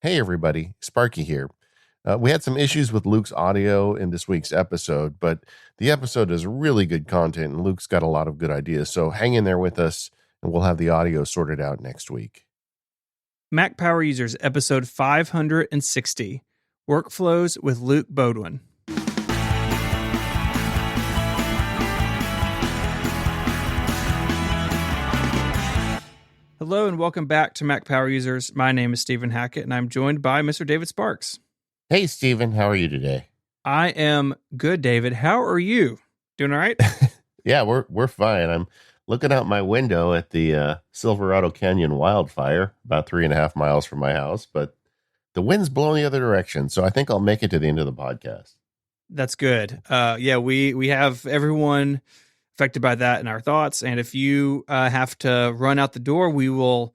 Hey everybody, Sparky here. We had some issues with Luke's audio in this week's episode, but the episode is really good content and Luke's got a lot of good ideas. So hang in there with us and we'll have the audio sorted out next week. Mac Power Users, episode 560, Workflows with Luc Beaudoin. Hello and welcome back to Mac Power Users. My name is Stephen Hackett and I'm joined by Mr. David Sparks. Hey Stephen, how are you today? I am good, David. How are you? Doing all right? Yeah, we're fine. I'm looking out my window at the Silverado Canyon wildfire, about 3.5 miles from my house, but the wind's blowing the other direction, so I think I'll make it to the end of the podcast. That's good. We have everyone affected by that in our thoughts, and if you have to run out the door, we will.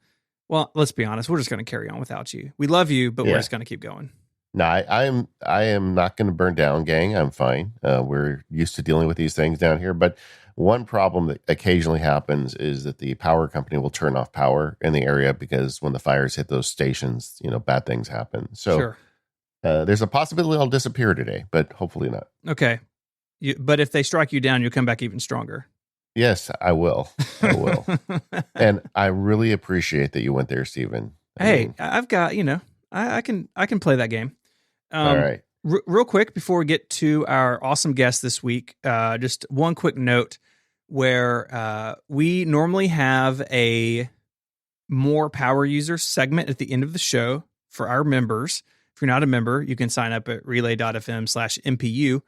Well, let's be honest. We're just going to carry on without you. We love you, but we're just going to keep going. No, I am not going to burn down, gang. I'm fine. We're used to dealing with these things down here, but one problem that occasionally happens is that the power company will turn off power in the area because when the fires hit those stations, bad things happen. So Sure. There's a possibility I'll disappear today, but hopefully not. Okay. But if they strike you down, you'll come back even stronger. Yes, I will. I will. And I really appreciate that you went there, Stephen. I've got, I can play that game. All right. Real quick before we get to our awesome guest this week, just one quick note where we normally have a more power user segment at the end of the show for our members. If you're not a member, you can sign up at relay.fm/MPU.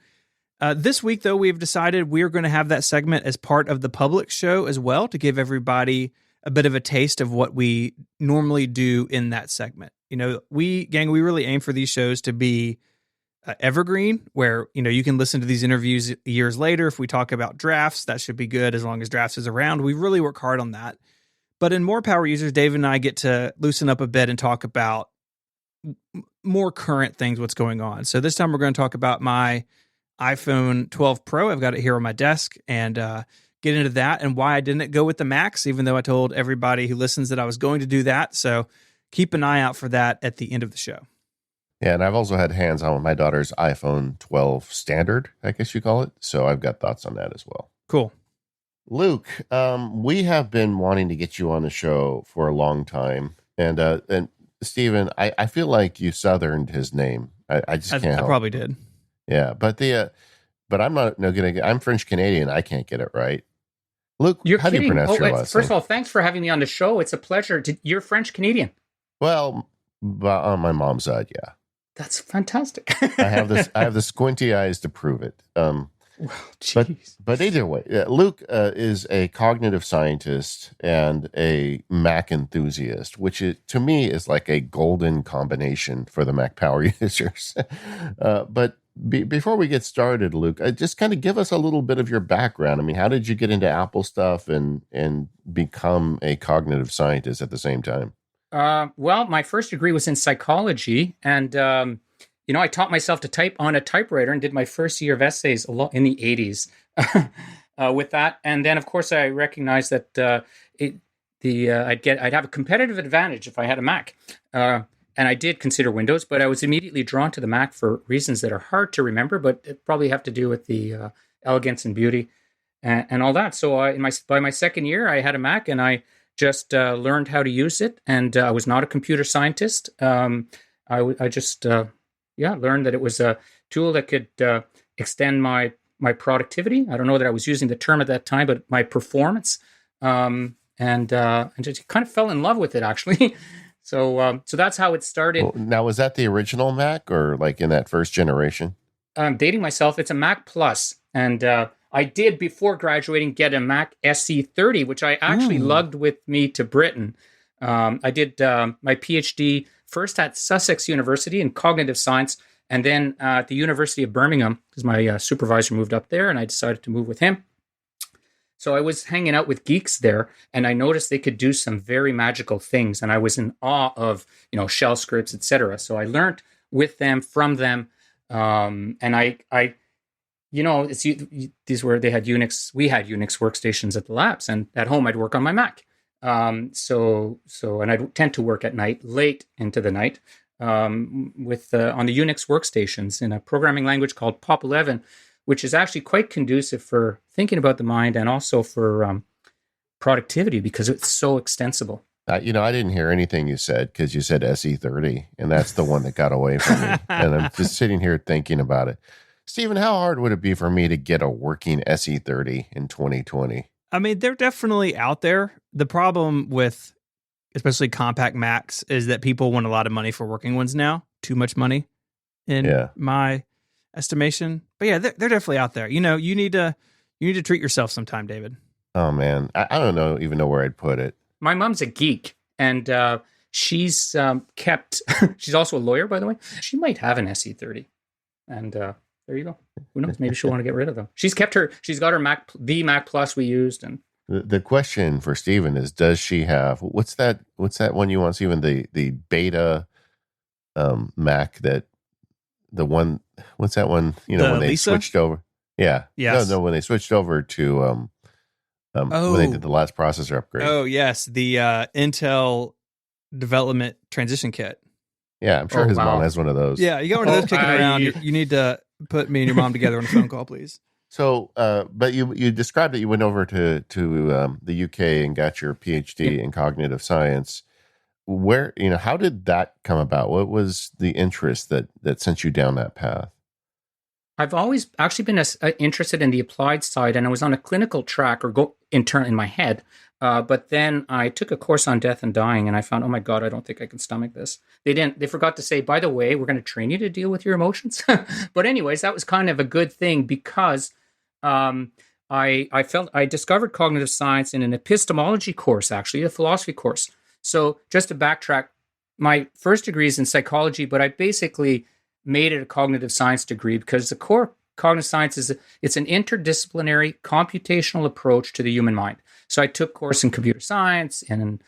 This week, though, we've decided we're going to have that segment as part of the public show as well to give everybody a bit of a taste of what we normally do in that segment. We really aim for these shows to be evergreen, where, you can listen to these interviews years later. If we talk about drafts, that should be good as long as drafts is around. We really work hard on that. But in More Power Users, Dave and I get to loosen up a bit and talk about more current things, what's going on. So this time we're going to talk about my iPhone 12 Pro. I've got it here on my desk and get into that and why I didn't go with the Max, even though I told everybody who listens that I was going to do that. So keep an eye out for that at the end of the show. Yeah, and I've also had hands-on with my daughter's iPhone 12 standard, I guess you call it. So I've got thoughts on that as well. Cool. Luke, we have been wanting to get you on the show for a long time. And Stephen, I feel like you southerned his name. I just can't help. I probably did. Yeah, but I'm not I'm French Canadian. I can't get it right. Luke, You're how kidding. do you pronounce your last name? First of all, thanks for having me on the show. It's a pleasure. You're French Canadian. Well, on my mom's side, yeah. That's fantastic. I have the squinty eyes to prove it. Well, but either way, Luke is a cognitive scientist and a Mac enthusiast, which to me is like a golden combination for the Mac Power users. But before we get started, Luke, just kind of give us a little bit of your background. I mean, how did you get into Apple stuff and become a cognitive scientist at the same time? Well, my first degree was in psychology, and I taught myself to type on a typewriter and did my first year of essays in the 80s with that. And then, of course, I recognized that I'd have a competitive advantage if I had a Mac. And I did consider Windows, but I was immediately drawn to the Mac for reasons that are hard to remember, but it probably have to do with the elegance and beauty and all that. So by my second year, I had a Mac, and I just learned how to use it. And I was not a computer scientist. I just learned that it was a tool that could extend my productivity. I don't know that I was using the term at that time, but my performance. And just kind of fell in love with it, actually. So that's how it started. Well, now, was that the original Mac or like in that first generation? I'm dating myself. It's a Mac Plus. And I did, before graduating, get a Mac SC30, which I actually lugged with me to Britain. I did my PhD first at Sussex University in cognitive science, and then at the University of Birmingham, because my supervisor moved up there, and I decided to move with him. So I was hanging out with geeks there, and I noticed they could do some very magical things, and I was in awe of, shell scripts, etc. So I learned with them, from them, and they had Unix. We had Unix workstations at the labs, and at home I'd work on my Mac. And I tend to work at night, late into the night. with on the Unix workstations in a programming language called POP11, which is actually quite conducive for thinking about the mind and also for productivity because it's so extensible. I didn't hear anything you said because you said SE30, and that's the one that got away from me. And I'm just sitting here thinking about it. Stephen, how hard would it be for me to get a working SE30 in 2020? I mean, they're definitely out there. The problem with especially compact Macs is that people want a lot of money for working ones now. Too much money in my estimation. But yeah, they're definitely out there. You need to treat yourself sometime, David. Oh man, I don't even know where I'd put it. My mom's a geek, and she's kept. She's also a lawyer, by the way. She might have an SE30, and there you go. Who knows? Maybe she'll want to get rid of them. She's got her Mac, the Mac Plus we used, and the question for Stephen is: does she have what's that one you want, Stephen? The beta Mac that the one. What's that one? When they Lisa? switched over. Yeah. Yes. No. When they switched over to when they did the last processor upgrade. Oh, yes. The Intel development transition kit. Yeah, I'm sure his mom has one of those. Yeah, you got one of those kicking around. You need to put me and your mom together on a phone call, please. So, but you described that you went over to the UK and got your PhD in cognitive science. Where, how did that come about? What was the interest that sent you down that path? I've always actually been interested in the applied side, and I was on a clinical track in my head. But then I took a course on death and dying, and I found, oh my God, I don't think I can stomach this. They forgot to say, by the way, we're going to train you to deal with your emotions. But anyways, that was kind of a good thing because I discovered cognitive science in an epistemology course, actually, a philosophy course. So just to backtrack, my first degree is in psychology, but I basically made it a cognitive science degree because the core cognitive science it's an interdisciplinary computational approach to the human mind. So I took course in computer science and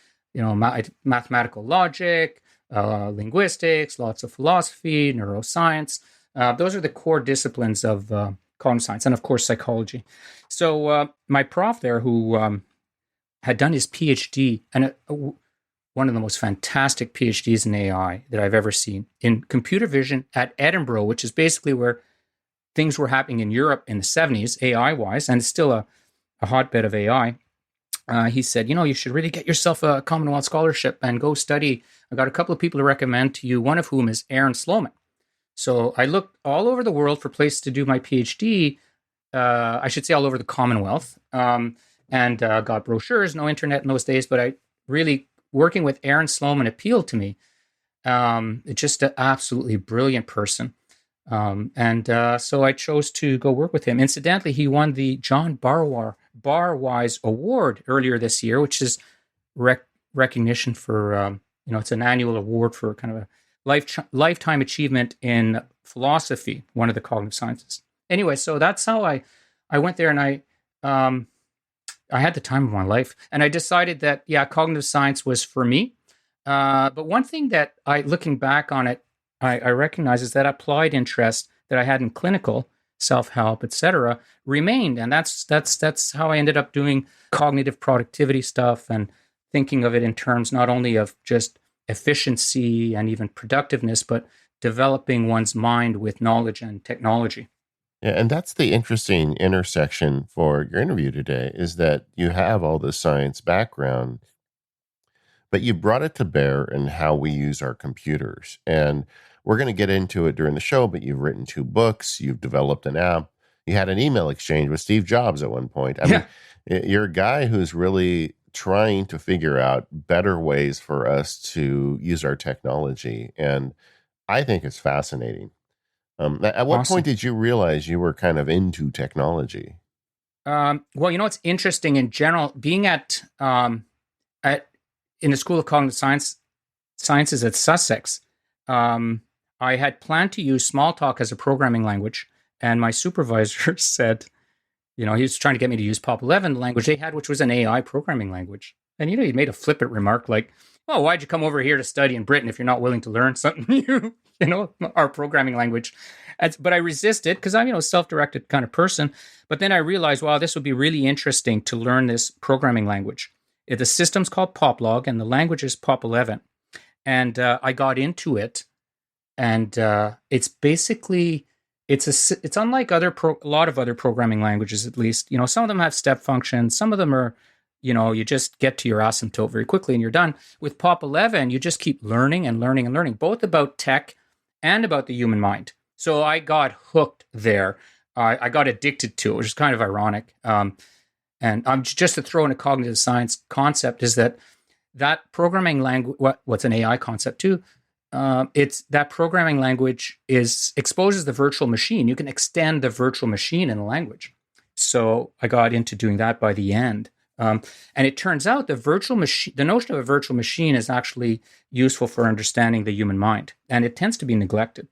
mathematical logic, linguistics, lots of philosophy, neuroscience. Those are the core disciplines of cognitive science, and of course psychology. So my prof there, who had done his PhD, and one of the most fantastic PhDs in AI that I've ever seen in computer vision at Edinburgh, which is basically where things were happening in Europe in the 70s, AI-wise, and it's still a hotbed of AI. He said, you should really get yourself a Commonwealth scholarship and go study. I got a couple of people to recommend to you, one of whom is Aaron Sloman. So I looked all over the world for places to do my PhD, I should say all over the Commonwealth, and got brochures, no internet in those days, but I really... working with Aaron Sloman appealed to me. Just an absolutely brilliant person. So I chose to go work with him. Incidentally, he won the John Barwise Award earlier this year, which is recognition for, it's an annual award for kind of a lifetime achievement in philosophy, one of the cognitive sciences. Anyway, so that's how I went there, and I had the time of my life, and I decided that, cognitive science was for me. But one thing that looking back on it, I recognize is that applied interest that I had in clinical self-help, etc., remained. And that's how I ended up doing cognitive productivity stuff and thinking of it in terms not only of just efficiency and even productiveness, but developing one's mind with knowledge and technology. Yeah, and that's the interesting intersection for your interview today, is that you have all this science background, but you brought it to bear in how we use our computers. And we're going to get into it during the show, but you've written 2 books, you've developed an app, you had an email exchange with Steve Jobs at one point. I mean, you're a guy who's really trying to figure out better ways for us to use our technology. And I think it's fascinating. At what point did you realize you were kind of into technology? Well, it's interesting in general, being in the School of Cognitive Sciences at Sussex, I had planned to use Smalltalk as a programming language, and my supervisor said, he was trying to get me to use POP11, the language they had, which was an AI programming language. And, he made a flippant remark like, oh, why'd you come over here to study in Britain if you're not willing to learn something new? Our programming language. But I resisted because I'm, a self-directed kind of person. But then I realized, wow, this would be really interesting to learn this programming language. The system's called Poplog and the language is POP11. And I got into it and it's basically it's unlike a lot of other programming languages. At least, some of them have step functions. Some of them are, you just get to your asymptote very quickly and you're done. With Pop 11, you just keep learning and learning and learning, both about tech and about the human mind. So I got hooked there. I got addicted to it, which is kind of ironic. And just to throw in a cognitive science concept is that programming language, what's an AI concept too? It's that programming language exposes the virtual machine. You can extend the virtual machine in a language. So I got into doing that by the end. And it turns out the notion of a virtual machine is actually useful for understanding the human mind. And it tends to be neglected,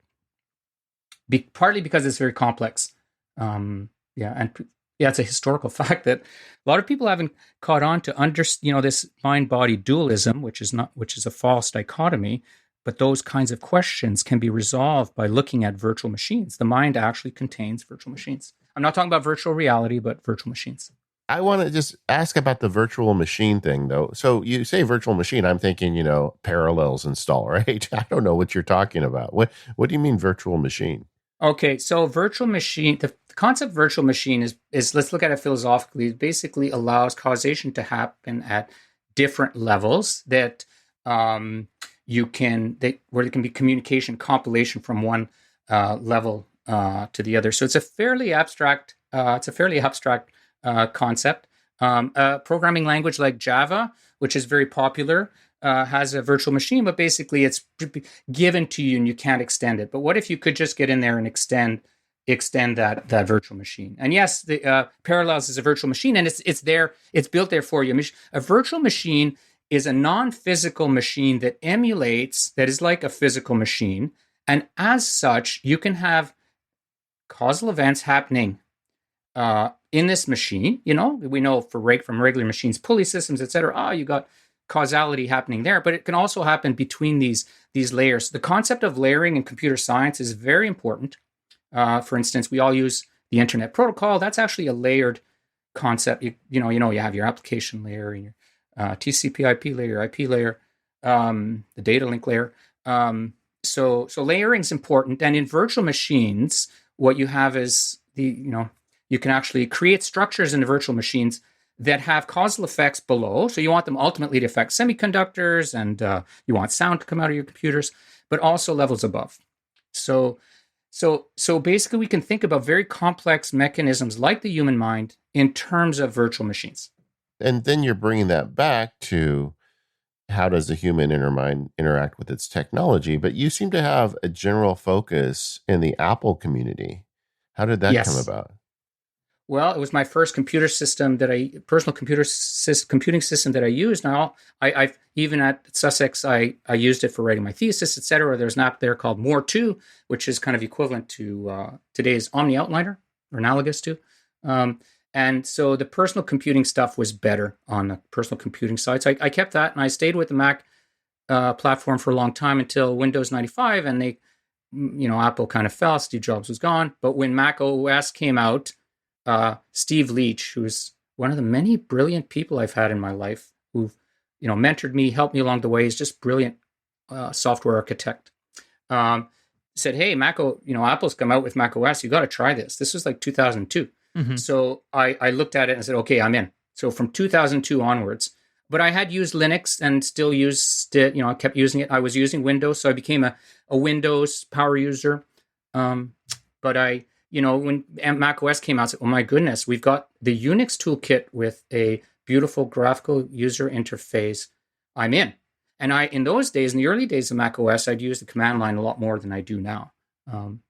partly because it's very complex. It's a historical fact that a lot of people haven't caught on to this mind-body dualism, which is a false dichotomy. But those kinds of questions can be resolved by looking at virtual machines. The mind actually contains virtual machines. I'm not talking about virtual reality, but virtual machines. I want to just ask about the virtual machine thing, though. So you say virtual machine, I'm thinking, Parallels install, right? I don't know what you're talking about. What do you mean virtual machine? Okay, so virtual machine, the concept virtual machine is let's look at it philosophically. It basically allows causation to happen at different levels that where there can be communication compilation from one level to the other. So it's a fairly abstract concept. A programming language like Java, which is very popular, has a virtual machine, but basically it's given to you and you can't extend it. But what if you could just get in there and extend that virtual machine? And yes, the Parallels is a virtual machine, and it's there, it's built there for you. A virtual machine is a non-physical machine that is like a physical machine. And as such, you can have causal events happening in this machine. We know from regular machines, pulley systems, etc. You got causality happening there, but it can also happen between these layers. The concept of layering in computer science is very important. For instance, we all use the Internet Protocol. That's actually a layered concept. You have your application layer and your TCP/IP layer, IP layer, the data link layer. So layering is important. And in virtual machines, what you have is you can actually create structures in the virtual machines that have causal effects below. So you want them ultimately to affect semiconductors, and you want sound to come out of your computers, but also levels above. So basically, we can think about very complex mechanisms like the human mind in terms of virtual machines. And then you're bringing that back to how does the human inner mind interact with its technology? But you seem to have a general focus in the Apple community. How did that come about? Well, it was my first computing system that I used. Now, I've even at Sussex, I used it for writing my thesis, etc. There's an app there called More2, which is kind of equivalent to today's Omni Outliner, or analogous to. And so the personal computing stuff was better on the personal computing side. So I kept that, and I stayed with the Mac platform for a long time until Windows 95, and Apple kind of fell. Steve Jobs was gone. But when Mac OS came out, Steve Leach, who's one of the many brilliant people I've had in my life, who've mentored me, helped me along the way, is just brilliant software architect. Said, "Hey, Apple's come out with Mac OS. You got to try this." This was like 2002. Mm-hmm. So I looked at it and said, "Okay, I'm in." So from 2002 onwards, but I had used Linux and still used it. I kept using it. I was using Windows, so I became a Windows power user. But when Mac OS came out, I said, "Oh my goodness, we've got the Unix toolkit with a beautiful graphical user interface. I'm in." And in those days, in the early days of Mac OS, I'd use the command line a lot more than I do now.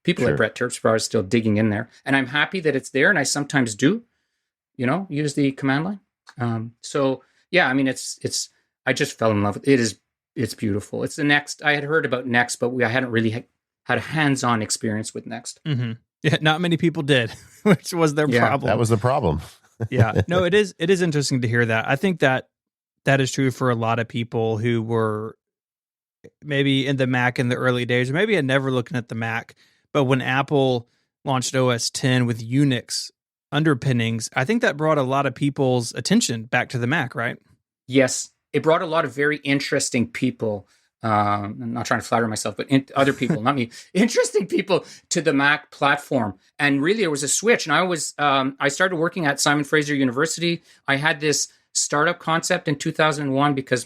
People like Brett Terpstra are still digging in there, and I'm happy that it's there. And I sometimes do, use the command line. It's. I just fell in love with it. It's beautiful. It's the Next. I had heard about Next, but I hadn't really had a hands-on experience with Next. Mm-hmm. Yeah, not many people did, which was their problem. That was the problem. Yeah, no, it is interesting to hear that. I think that is true for a lot of people who were maybe in the Mac in the early days, or maybe had never looking at the Mac. But when Apple launched OS X with Unix underpinnings, I think that brought a lot of people's attention back to the Mac, right? Yes, it brought a lot of very interesting people I'm not trying to flatter myself, but other people, not me, interesting people to the Mac platform. And really, there was a switch. And I started working at Simon Fraser University. I had this startup concept in 2001 because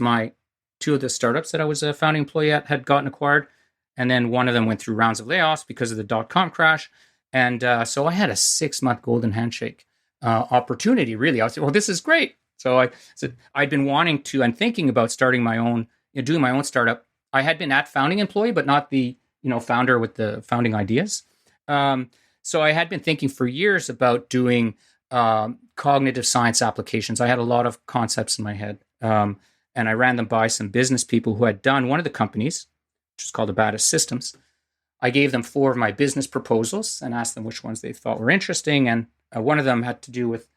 two of the startups that I was a founding employee at had gotten acquired. And then one of them went through rounds of layoffs because of the dot-com crash. And so I had a 6-month golden handshake opportunity, really. I was like, well, this is great. So I said, I'd been wanting to and thinking about starting my own, doing my own startup. I had been at founding employee, but not the, founder with the founding ideas. So I had been thinking for years about doing cognitive science applications. I had a lot of concepts in my head. And I ran them by some business people who had done one of the companies, which is called Abatis Systems. I gave them 4 of my business proposals and asked them which ones they thought were interesting. And one of them had to do with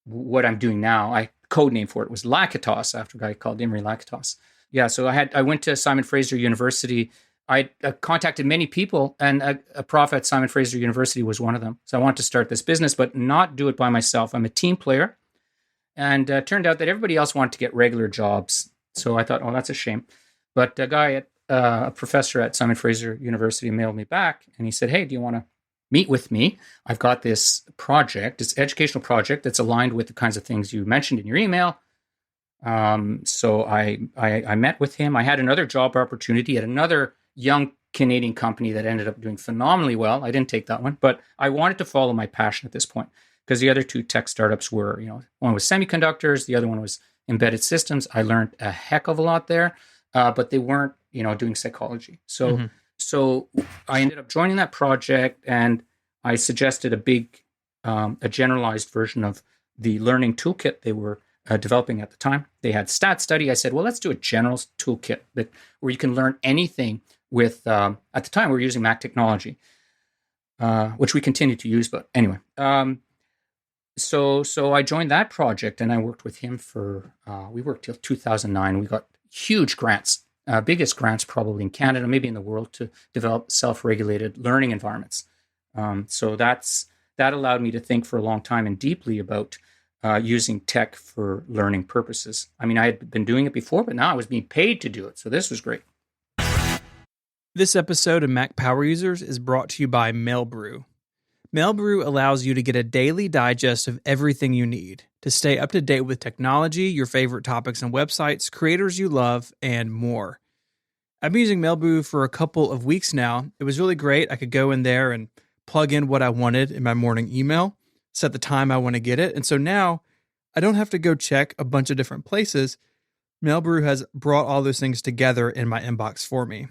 what I'm doing now. I code name for it was Lakatos, after a guy called Imre Lakatos. Yeah, so I went to Simon Fraser University. I contacted many people, and a prof at Simon Fraser University was one of them. So I wanted to start this business, but not do it by myself. I'm a team player. And it turned out that everybody else wanted to get regular jobs. So I thought, oh, that's a shame. But a professor at Simon Fraser University mailed me back, and he said, hey, do you want to meet with me? I've got this project, this educational project that's aligned with the kinds of things you mentioned in your email. So I met with him. I had another job opportunity at another young Canadian company that ended up doing phenomenally well. I didn't take that one, but I wanted to follow my passion at this point because the other 2 tech startups were, one was semiconductors, the other one was embedded systems. I learned a heck of a lot there, but they weren't, doing psychology. So I ended up joining that project, and I suggested a generalized version of the learning toolkit they were developing at the time. They had stat study. I said, well, let's do a general toolkit where you can learn anything with, at the time we were using Mac technology, which we continue to use, but anyway. So I joined that project, and I worked with him we worked till 2009. We got huge grants, biggest grants probably in Canada, maybe in the world, to develop self-regulated learning environments. So that allowed me to think for a long time and deeply about using tech for learning purposes. I mean, I had been doing it before, but now I was being paid to do it. So this was great. This episode of Mac Power Users is brought to you by Mailbrew. Mailbrew allows you to get a daily digest of everything you need to stay up to date with technology, your favorite topics and websites, creators you love, and more. I've been using Mailbrew for a couple of weeks now. It was really great. I could go in there and plug in what I wanted in my morning email, set the time I want to get it. And so now I don't have to go check a bunch of different places. Mailbrew has brought all those things together in my inbox for me.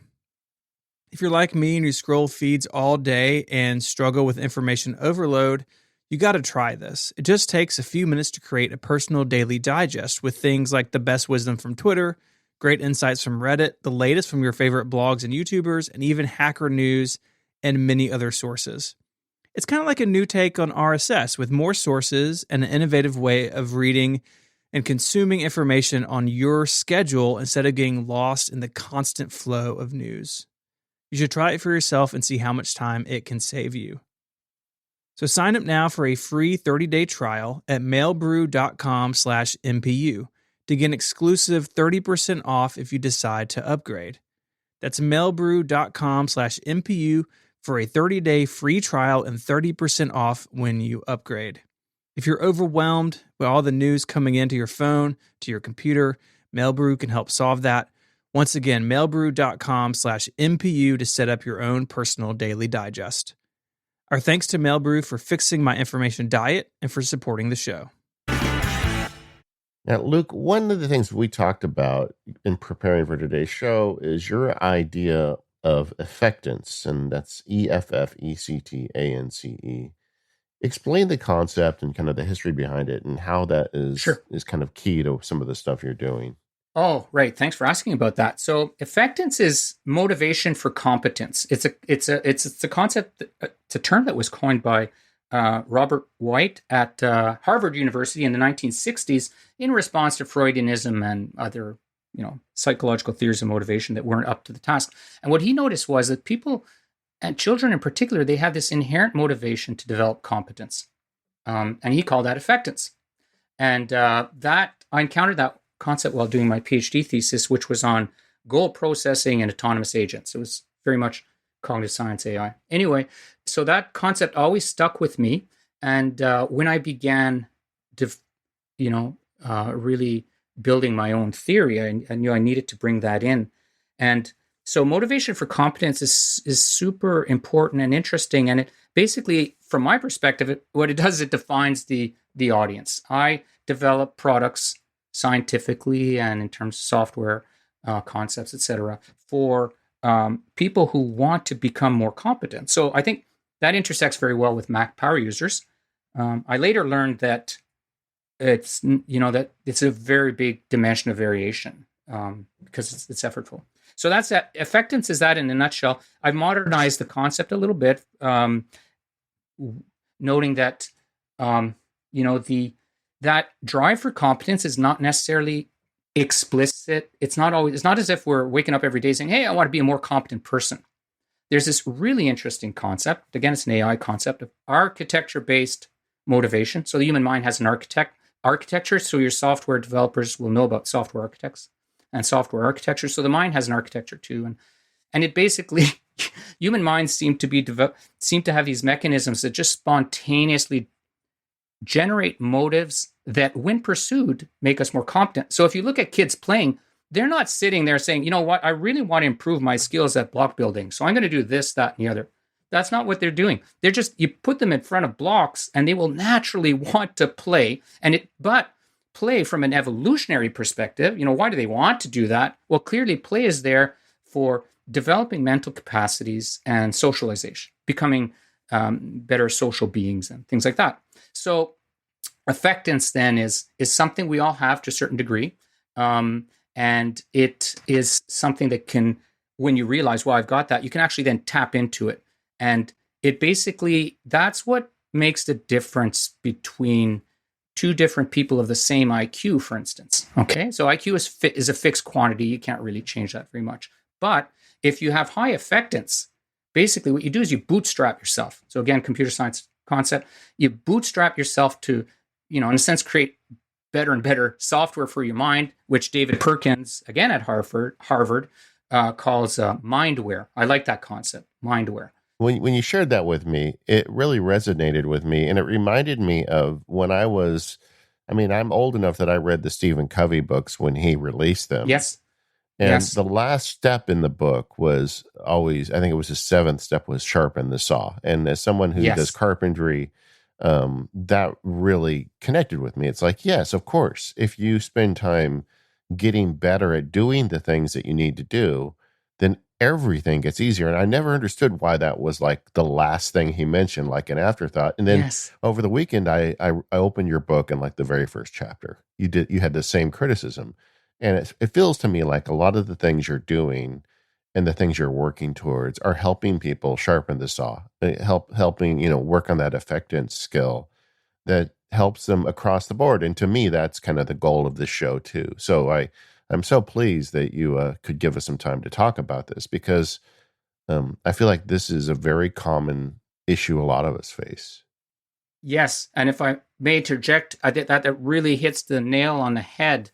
If you're like me and you scroll feeds all day and struggle with information overload, you got to try this. It just takes a few minutes to create a personal daily digest with things like the best wisdom from Twitter, great insights from Reddit, the latest from your favorite blogs and YouTubers, and even hacker news and many other sources. It's kind of like a new take on RSS with more sources and an innovative way of reading and consuming information on your schedule instead of getting lost in the constant flow of news. You should try it for yourself and see how much time it can save you. So sign up now for a free 30-day trial at mailbrew.com/MPU to get an exclusive 30% off if you decide to upgrade. That's mailbrew.com/MPU for a 30-day free trial and 30% off when you upgrade. If you're overwhelmed with all the news coming into your phone, to your computer, Mailbrew can help solve that. Once again, mailbrew.com/MPU to set up your own personal daily digest. Our thanks to Mailbrew for fixing my information diet and for supporting the show. Now, Luke, one of the things we talked about in preparing for today's show is your idea of effectance, and that's EFFECTANCE. Explain the concept and kind of the history behind it and how that is kind of key to some of the stuff you're doing. Oh, right. Thanks for asking about that. So, effectance is motivation for competence. It's a concept. It's a term that was coined by Robert White at Harvard University in the 1960s in response to Freudianism and other, psychological theories of motivation that weren't up to the task. And what he noticed was that people, and children in particular, they have this inherent motivation to develop competence, and he called that effectance. And that I encountered that concept while doing my PhD thesis, which was on goal processing and autonomous agents. It was very much cognitive science AI. Anyway, so that concept always stuck with me. And when I began, really building my own theory, I knew I needed to bring that in. And so motivation for competence is super important and interesting. And it basically, from my perspective, what it does is it defines the audience. I develop products scientifically and in terms of software concepts, etc., for people who want to become more competent. So I think that intersects very well with Mac power users. I later learned that it's a very big dimension of variation because it's effortful. So that's that. Effectiveness is that in a nutshell. I've modernized the concept a little bit, noting that that drive for competence is not necessarily explicit. It's not as if we're waking up every day saying, "Hey, I want to be a more competent person." There's this really interesting concept. Again, it's an AI concept of architecture-based motivation. So the human mind has an architecture. So your software developers will know about software architects and software architecture. So the mind has an architecture too, and it basically human minds seem to have these mechanisms that just spontaneously generate motives that, when pursued, make us more competent. So if you look at kids playing, they're not sitting there saying, "You know what, I really want to improve my skills at block building, so I'm going to do this, that, and the other." That's not what they're doing. They're just, you put them in front of blocks and they will naturally want to play. But play from an evolutionary perspective, why do they want to do that? Well, clearly play is there for developing mental capacities and socialization, becoming better social beings and things like that. So affectance then is something we all have to a certain degree. And it is something that can, when you realize, well, I've got that, you can actually then tap into it. And it basically, that's what makes the difference between two different people of the same IQ, for instance. Okay, so IQ is a fixed quantity. You can't really change that very much. But if you have high affectance, basically what you do is you bootstrap yourself. So again, computer science concept, you bootstrap yourself to, in a sense, create better and better software for your mind, which David Perkins, again at Harvard, calls mindware. I like that concept, mindware. When you shared that with me, it really resonated with me, and it reminded me of when I'm old enough that I read the Stephen Covey books when he released them. Yes. And yes. The last step in the book was always, I think it was the seventh step, was sharpen the saw. And as someone who does carpentry, that really connected with me. It's like, yes, of course, if you spend time getting better at doing the things that you need to do, then everything gets easier. And I never understood why that was like the last thing he mentioned, like an afterthought. And then over the weekend, I opened your book and like the very first chapter, you had the same criticism. And it feels to me like a lot of the things you're doing and the things you're working towards are helping people sharpen the saw, helping, work on that affectance skill that helps them across the board. And to me, that's kind of the goal of this show too. So I'm so pleased that you could give us some time to talk about this, because I feel like this is a very common issue a lot of us face. Yes. And if I may interject, I think that really hits the nail on the head.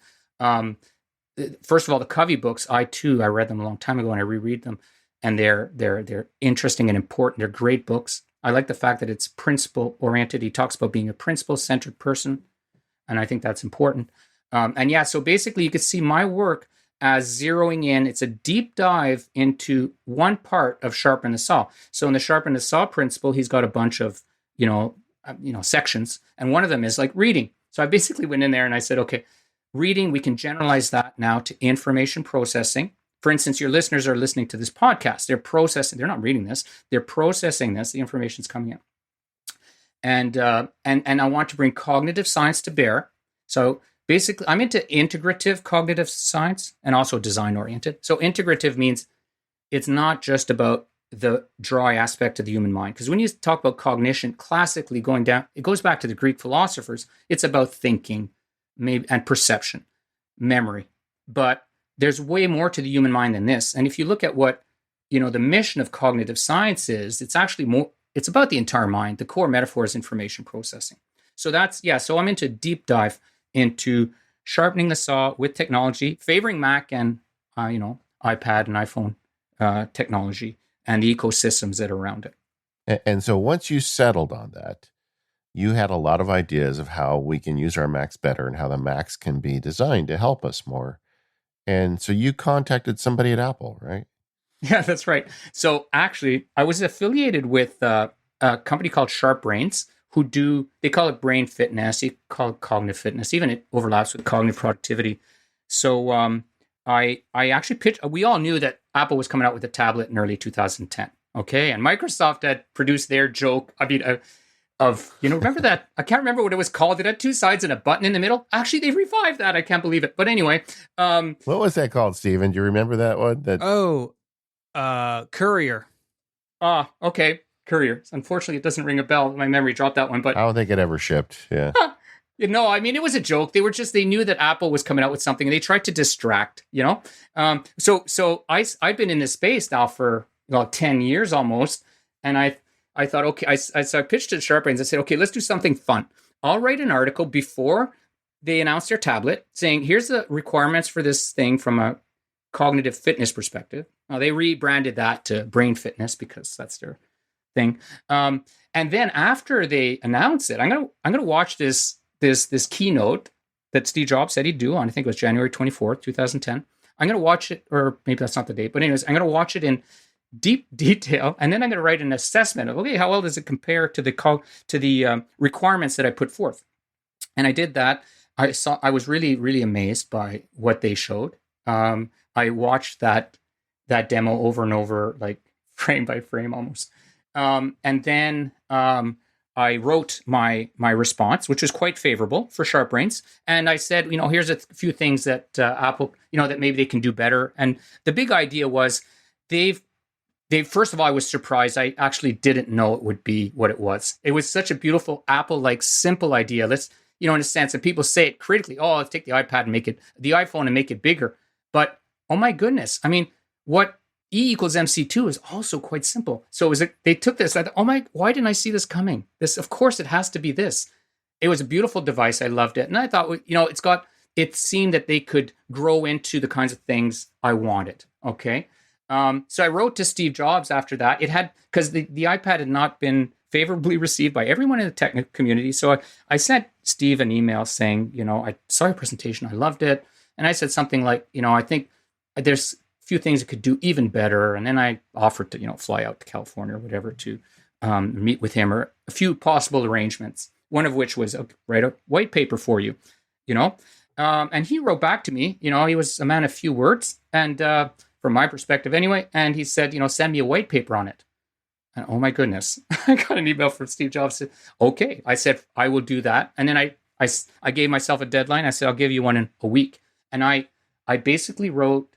First of all, the Covey books, I read them a long time ago and I reread them, and they're interesting and important. They're great books. I like the fact that it's principle oriented. He talks about being a principle centered person, and I think that's important. So basically you could see my work as zeroing in. It's a deep dive into one part of sharpen the saw. So in the sharpen the saw principle, he's got a bunch of, sections. And one of them is like reading. So I basically went in there and I said, okay, reading, we can generalize that now to information processing. For instance, your listeners are listening to this podcast. They're processing, they're not reading this, they're processing this, the information's coming in. And I want to bring cognitive science to bear. So basically, I'm into integrative cognitive science and also design-oriented. So integrative means it's not just about the dry aspect of the human mind. Because when you talk about cognition, classically going down, it goes back to the Greek philosophers. It's about thinking, maybe, and perception, memory. But there's way more to the human mind than this. And if you look at what, the mission of cognitive science is, it's actually more, it's about the entire mind. The core metaphor is information processing. So so I'm into deep dive into sharpening the saw with technology, favoring Mac and, iPad and iPhone technology and the ecosystems that are around it. And so once you settled on that, you had a lot of ideas of how we can use our Macs better and how the Macs can be designed to help us more. And so you contacted somebody at Apple, right? Yeah, that's right. So actually, I was affiliated with a company called Sharp Brains, they call it brain fitness, you call it cognitive fitness, even it overlaps with cognitive productivity. So I actually pitched, we all knew that Apple was coming out with a tablet in early 2010. Okay. And Microsoft had produced their joke. I mean, remember that? I can't remember what it was called. It had two sides and a button in the middle. Actually, they revived that. I can't believe it. But anyway. What was that called, Steven? Do you remember that one? Courier. Okay. Courier. Unfortunately, it doesn't ring a bell. My memory dropped that one. But I don't think it ever shipped. Yeah. I mean, it was a joke. They knew that Apple was coming out with something and they tried to distract, So I've been in this space now for 10 years almost. And I thought, okay, so I pitched to Sharp Brains. I said, okay, let's do something fun. I'll write an article before they announce their tablet saying, here's the requirements for this thing from a cognitive fitness perspective. Now, they rebranded that to brain fitness because that's their thing. And then after they announce it, I'm gonna watch this keynote that Steve Jobs said he'd do on, I think it was January 24th, 2010. I'm gonna watch it, or maybe that's not the date, but anyways, I'm gonna watch it in deep detail, and then I'm going to write an assessment of, okay, how well does it compare to the requirements that I put forth? And I did that. I was really, really amazed by what they showed. I watched that demo over and over, like frame by frame almost. And then I wrote my response, which was quite favorable for Sharp Brains. And I said, here's a few things that Apple, that maybe they can do better. And the big idea was first of all, I was surprised. I actually didn't know it would be what it was. It was such a beautiful Apple-like simple idea. Let's, in a sense, and people say it critically, let's take the iPad and make it, the iPhone and make it bigger. But, oh my goodness. I mean, what E equals MC2 is also quite simple. So they took this, I thought, why didn't I see this coming? This, of course, it has to be this. It was a beautiful device. I loved it. And I thought, it seemed that they could grow into the kinds of things I wanted. Okay. So I wrote to Steve Jobs after that. It had, because the iPad had not been favorably received by everyone in the technical community. So I sent Steve an email saying, I saw your presentation. I loved it. And I said something like, I think there's a few things it could do even better. And then I offered to, fly out to California or whatever to meet with him, or a few possible arrangements. One of which was write a white paper for you, and he wrote back to me, he was a man of few words. And, from my perspective anyway. And he said, send me a white paper on it. And oh my goodness, I got an email from Steve Jobs. Said, okay. I said, I will do that. And then I gave myself a deadline. I said, I'll give you one in a week. And I basically wrote,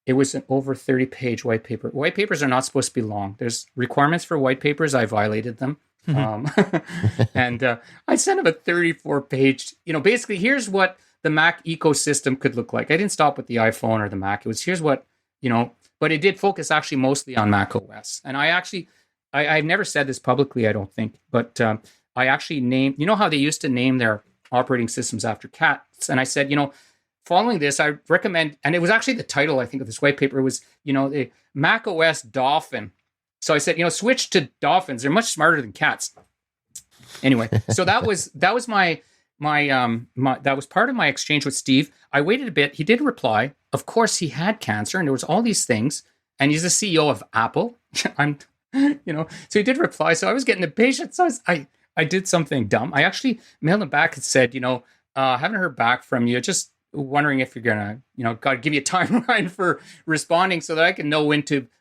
it was an over 30-page white paper. White papers are not supposed to be long. There's requirements for white papers. I violated them. And I sent him a 34-page, basically here's what the Mac ecosystem could look like. I didn't stop with the iPhone or the Mac. It was, here's what, but it did focus actually mostly on Mac OS. And I've never said this publicly, I don't think, but I actually named, how they used to name their operating systems after cats. And I said, following this, I recommend, and it was actually the title, I think, of this white paper was, the Mac OS Dolphin. So I said, switch to dolphins. They're much smarter than cats. Anyway, so that was my that was part of my exchange with Steve. I waited a bit. He did reply. Of course, he had cancer, and there was all these things. And he's the CEO of Apple. So he did reply. So I was getting impatient. So I did something dumb. I actually mailed him back and said, haven't heard back from you. Just wondering if you're gonna, got to give you a timeline for responding so that I can know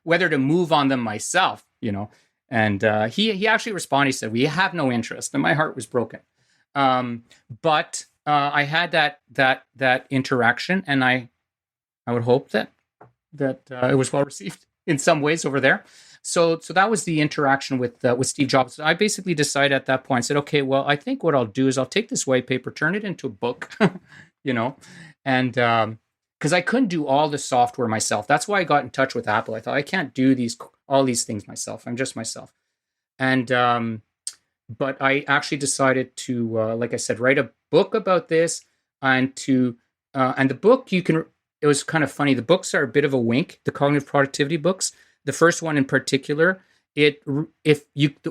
whether to move on them myself. And he actually responded. He said, we have no interest, and my heart was broken. But I had that interaction, and I would hope that it was well received in some ways over there. So that was the interaction with Steve Jobs. I basically decided at that point, said, okay, well, I think what I'll do is I'll take this white paper, turn it into a book, and because I couldn't do all the software myself. That's why I got in touch with Apple. I thought I can't do all these things myself. I'm just myself. And but I actually decided to, like I said, write a book about this, and the book it was kind of funny. The books are a bit of a wink, the cognitive productivity books. The first one in particular, the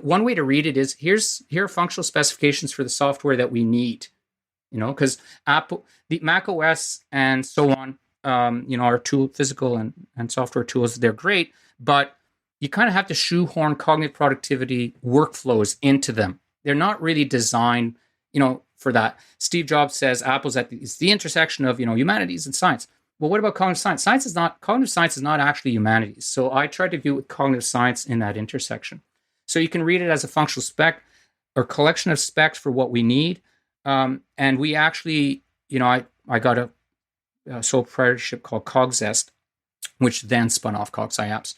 one way to read it is here are functional specifications for the software that we need, because Apple, the Mac OS and so on, our physical and software tools, they're great, but you kind of have to shoehorn cognitive productivity workflows into them. They're not really designed, for that. Steve Jobs says Apple's it's the intersection of, humanities and science. Well, what about cognitive science? Cognitive science is not actually humanities. So I try to view it with cognitive science in that intersection. So you can read it as a functional spec or collection of specs for what we need. And we actually, I got a sole proprietorship called CogZest, which then spun off CogSci Apps.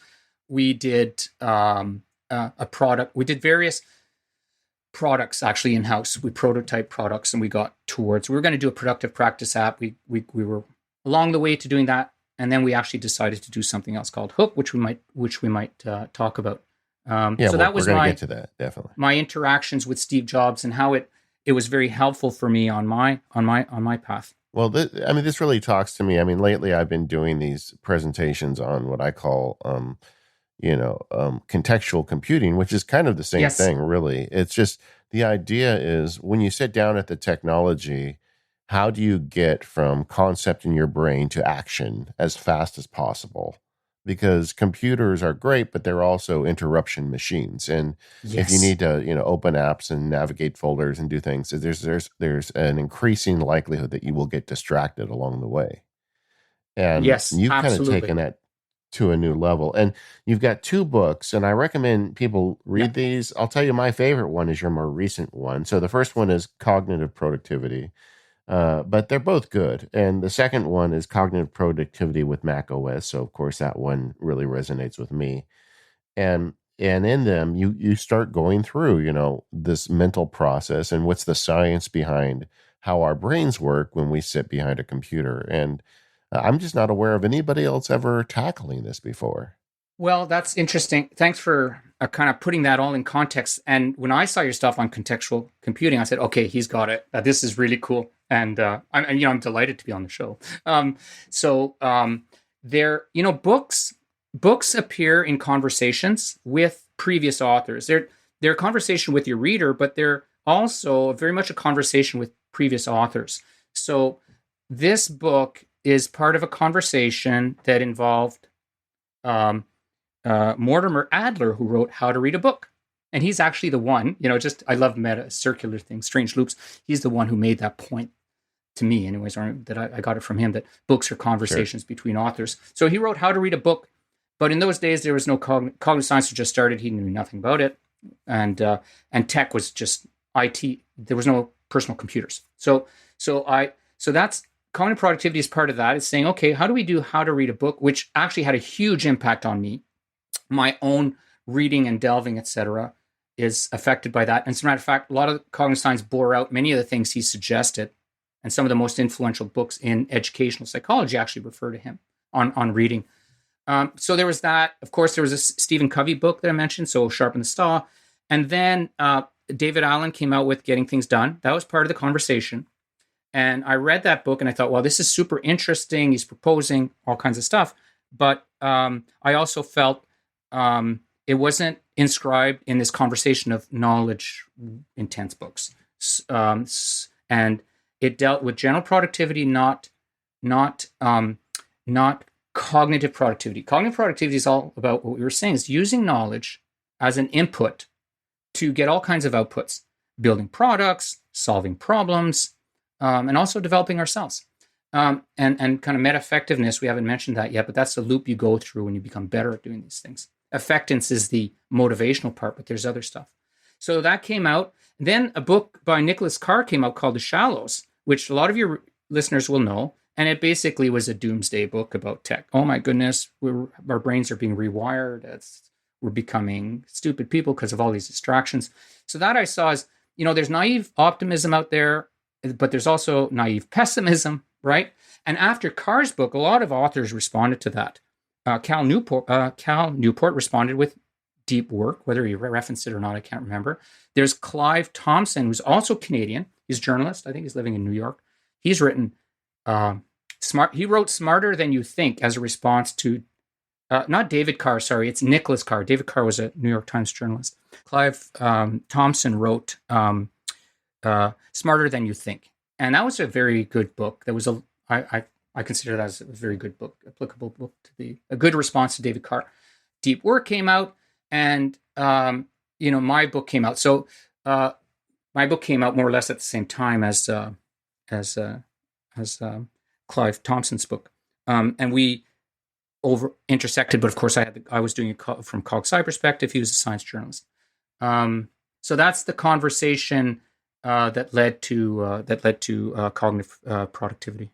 We did a product. We did various products actually in-house. We prototyped products and we got towards, we were going to do a productive practice app. We were along the way to doing that. And then we actually decided to do something else called Hook, which we might talk about. So that was we're gonna get to that, definitely. My interactions with Steve Jobs and how it was very helpful for me on my path. Well, this really talks to me. Lately I've been doing these presentations on what I call, contextual computing, which is kind of the same thing, really. It's just the idea is when you sit down at the technology, how do you get from concept in your brain to action as fast as possible? Because computers are great, but they're also interruption machines. And if you need to, open apps and navigate folders and do things, there's an increasing likelihood that you will get distracted along the way. And you've kind of taken that to a new level. And you've got 2 books, and I recommend people read these. I'll tell you, my favorite one is your more recent one. So the first one is Cognitive Productivity. But they're both good. And the second one is Cognitive Productivity with Mac OS. So of course that one really resonates with me. And in them you start going through, this mental process and what's the science behind how our brains work when we sit behind a computer. And I'm just not aware of anybody else ever tackling this before. Well, that's interesting. Thanks for kind of putting that all in context. And when I saw your stuff on contextual computing, I said, okay, he's got it. This is really cool. And I'm delighted to be on the show. Books appear in conversations with previous authors. They're a conversation with your reader, but they're also very much a conversation with previous authors. So this book is part of a conversation that involved Mortimer Adler, who wrote How to Read a Book. And he's actually the one, I love meta circular things, strange loops. He's the one who made that point to me anyways, or that I got it from him, that books are conversations between authors. So he wrote How to Read a Book, but in those days there was no cognitive science had just started. He knew nothing about it. And tech was just IT. There was no personal computers. So that's cognitive productivity is part of that. It's saying, okay, how do we do How to Read a Book, which actually had a huge impact on me. My own reading and delving, etc., is affected by that. And as a matter of fact, a lot of cognitive science bore out many of the things he suggested. And some of the most influential books in educational psychology actually refer to him on reading. So there was that. Of course, there was a Stephen Covey book that I mentioned, so Sharpen the Saw. And then David Allen came out with Getting Things Done. That was part of the conversation. And I read that book and I thought, well, this is super interesting. He's proposing all kinds of stuff. But I also felt it wasn't inscribed in this conversation of knowledge intense books. And it dealt with general productivity, not cognitive productivity. Cognitive productivity is all about what we were saying, is using knowledge as an input to get all kinds of outputs, building products, solving problems, and also developing ourselves. And kind of meta-effectiveness, we haven't mentioned that yet, but that's the loop you go through when you become better at doing these things. Effectance is the motivational part, but there's other stuff. So that came out. Then a book by Nicholas Carr came out called The Shallows, which a lot of your listeners will know. And it basically was a doomsday book about tech. Oh my goodness, our brains are being rewired. We're becoming stupid people because of all these distractions. So that I saw as, there's naive optimism out there, but there's also naive pessimism, right? And after Carr's book, a lot of authors responded to that. Cal Newport responded with deep work, whether he referenced it or not, I can't remember. There's Clive Thompson, who's also Canadian. He's a journalist. I think he's living in New York. He's written Smart. He wrote "Smarter Than You Think" as a response to not David Carr. Sorry, it's Nicholas Carr. David Carr was a New York Times journalist. Clive Thompson wrote "Smarter Than You Think," and that was a very good book. That was I consider that as a very good book, applicable book to a good response to David Carr. Deep Work came out, and my book came out. So my book came out more or less at the same time as Clive Thompson's book, and we intersected. But of course, I was doing it from CogSci perspective. He was a science journalist. So that's the conversation that led to cognitive productivity.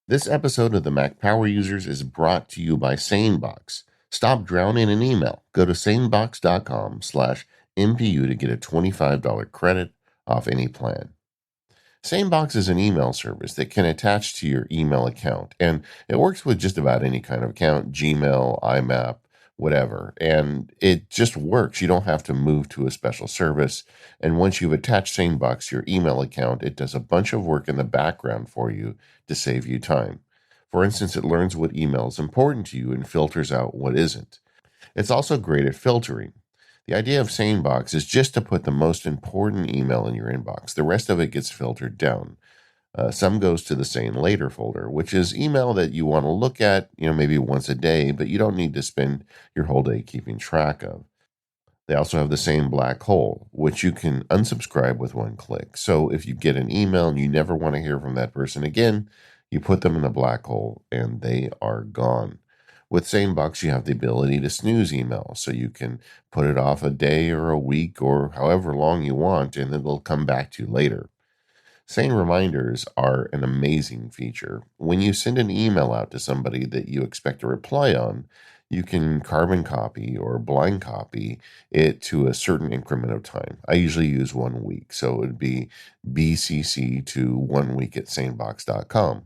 This episode of the Mac Power Users is brought to you by SaneBox. Stop drowning in email. Go to sanebox.com/MPU to get a $25 credit off any plan. SaneBox is an email service that can attach to your email account, and it works with just about any kind of account, Gmail, IMAP, whatever, and it just works. You don't have to move to a special service, and once you've attached SaneBox to your email account, it does a bunch of work in the background for you to save you time. For instance, it learns what email is important to you and filters out what isn't. It's also great at filtering. The idea of SaneBox is just to put the most important email in your inbox. The rest of it gets filtered down. Some goes to the Sane Later folder, which is email that you want to look at, maybe once a day, but you don't need to spend your whole day keeping track of. They also have the Sane Black Hole, which you can unsubscribe with one click. So if you get an email and you never want to hear from that person again, you put them in the black hole and they are gone. With SaneBox, you have the ability to snooze email, so you can put it off a day or a week or however long you want, and it'll come back to you later. Sane reminders are an amazing feature. When you send an email out to somebody that you expect a reply on, you can carbon copy or blind copy it to a certain increment of time. I usually use 1 week, so it would be BCC to 1 week at sanebox.com.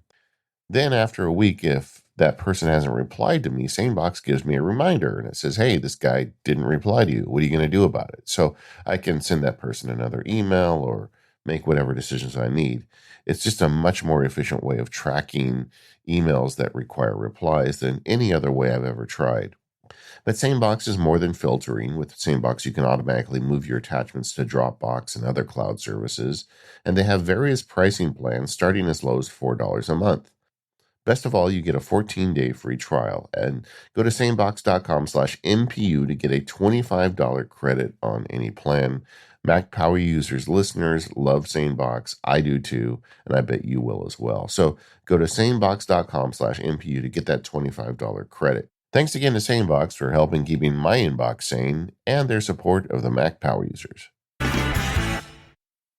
Then after a week, if that person hasn't replied to me, SaneBox gives me a reminder and it says, hey, this guy didn't reply to you. What are you going to do about it? So I can send that person another email or make whatever decisions I need. It's just a much more efficient way of tracking emails that require replies than any other way I've ever tried. But SaneBox is more than filtering. With SaneBox, you can automatically move your attachments to Dropbox and other cloud services, and they have various pricing plans starting as low as $4 a month. Best of all, you get a 14-day free trial, and go to sanebox.com/MPU to get a $25 credit on any plan. Mac Power Users listeners love SaneBox. I do too, and I bet you will as well. So go to sanebox.com/MPU to get that $25 credit. Thanks again to SaneBox for helping keeping my inbox sane and their support of the Mac Power Users.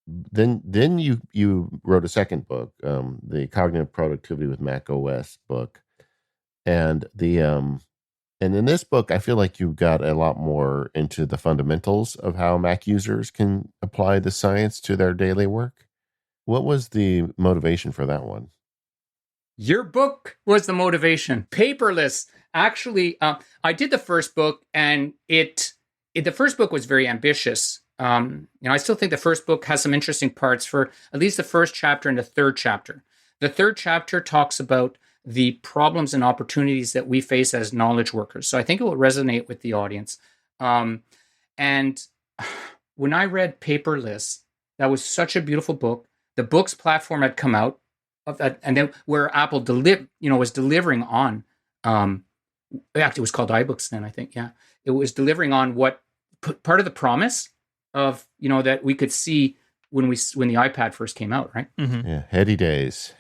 Then you wrote a second book, the Cognitive Productivity with Mac OS book, and and in this book, I feel like you got a lot more into the fundamentals of how Mac users can apply the science to their daily work. What was the motivation for that one? Your book was the motivation. Paperless. Actually, I did the first book, and the first book was very ambitious. I still think the first book has some interesting parts for at least the first chapter and the third chapter. The third chapter talks about the problems and opportunities that we face as knowledge workers. So I think it will resonate with the audience. And when I read Paperless, that was such a beautiful book. The Books platform had come out, and then where Apple was delivering on. Actually, it was called iBooks then, I think. Yeah, it was delivering on what part of the promise of that we could see when the iPad first came out, right? Mm-hmm. Yeah, heady days.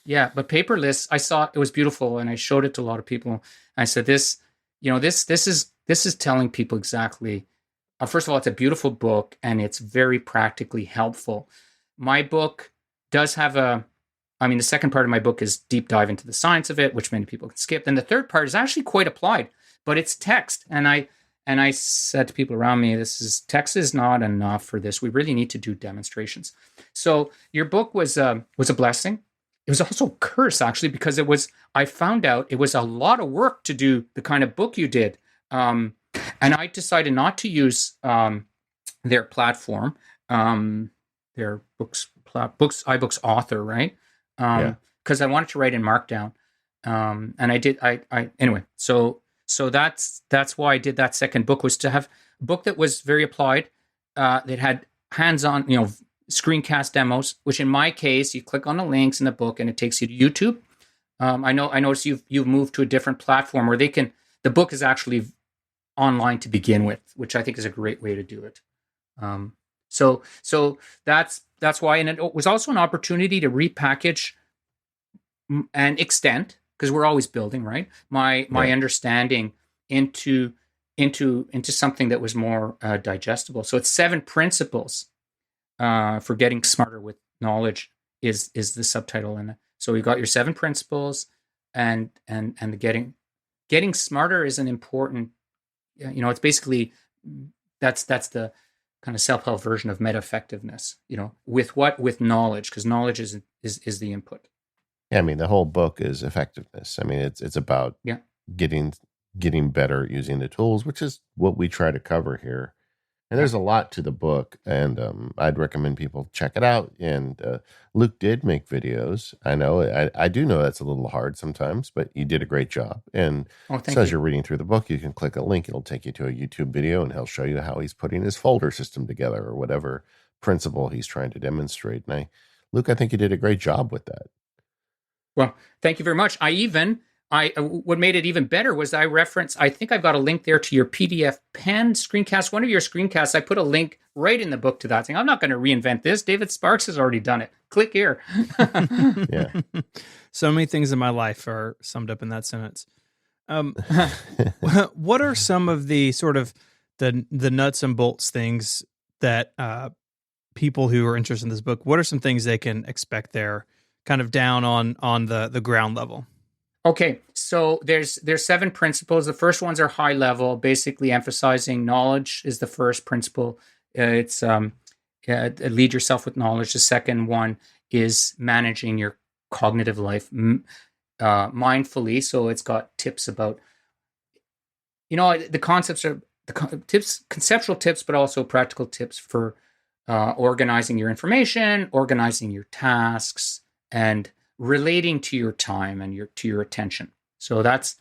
Yeah, but Paperless, I saw it was beautiful, and I showed it to a lot of people. I said, this is telling people exactly. First of all, it's a beautiful book, and it's very practically helpful. My book does have the second part of my book is deep dive into the science of it, which many people can skip. Then the third part is actually quite applied, but it's text, and I said to people around me, text is not enough for this. We really need to do demonstrations. So your book was a blessing. It was also a curse, actually, because I found out it was a lot of work to do the kind of book you did. And I decided not to use their platform, their iBooks author, right? Yeah. because I wanted to write in Markdown. And I did. Anyway. So that's why I did that second book, was to have a book that was very applied, that had hands-on, screencast demos. Which in my case, you click on the links in the book and it takes you to YouTube. I noticed you've moved to a different platform where the book is actually online to begin with, which I think is a great way to do it. So that's why, and it was also an opportunity to repackage and extend, because we're always building, right? My understanding into something that was more digestible. So it's 7 principles for getting smarter with knowledge is the subtitle, and so you got your 7 principles, and the getting smarter is an important. It's basically that's the kind of self-help version of meta effectiveness. With knowledge, because knowledge is the input. Yeah, I mean, the whole book is effectiveness. I mean, it's about getting better at using the tools, which is what we try to cover here. And there's a lot to the book, and I'd recommend people check it out. And Luke did make videos. I know, I do know that's a little hard sometimes, but you did a great job. And as you're reading through the book, you can click a link. It'll take you to a YouTube video, and he'll show you how he's putting his folder system together, or whatever principle he's trying to demonstrate. And Luke, I think you did a great job with that. Well, thank you very much. What made it even better was I think I've got a link there to your PDF pen screencast. One of your screencasts, I put a link right in the book to that, saying, I'm not going to reinvent this. David Sparks has already done it. Click here. Yeah. So many things in my life are summed up in that sentence. What are some of the sort of the nuts and bolts things that people who are interested in this book, what are some things they can expect there, kind of down on the ground level? Okay, so there's 7 principles. The first ones are high level, basically emphasizing knowledge is the first principle. It's lead yourself with knowledge. The second one is managing your cognitive life mindfully. So it's got tips about, the concepts are conceptual tips, but also practical tips for organizing your information, organizing your tasks, and relating to your time and to your attention. So those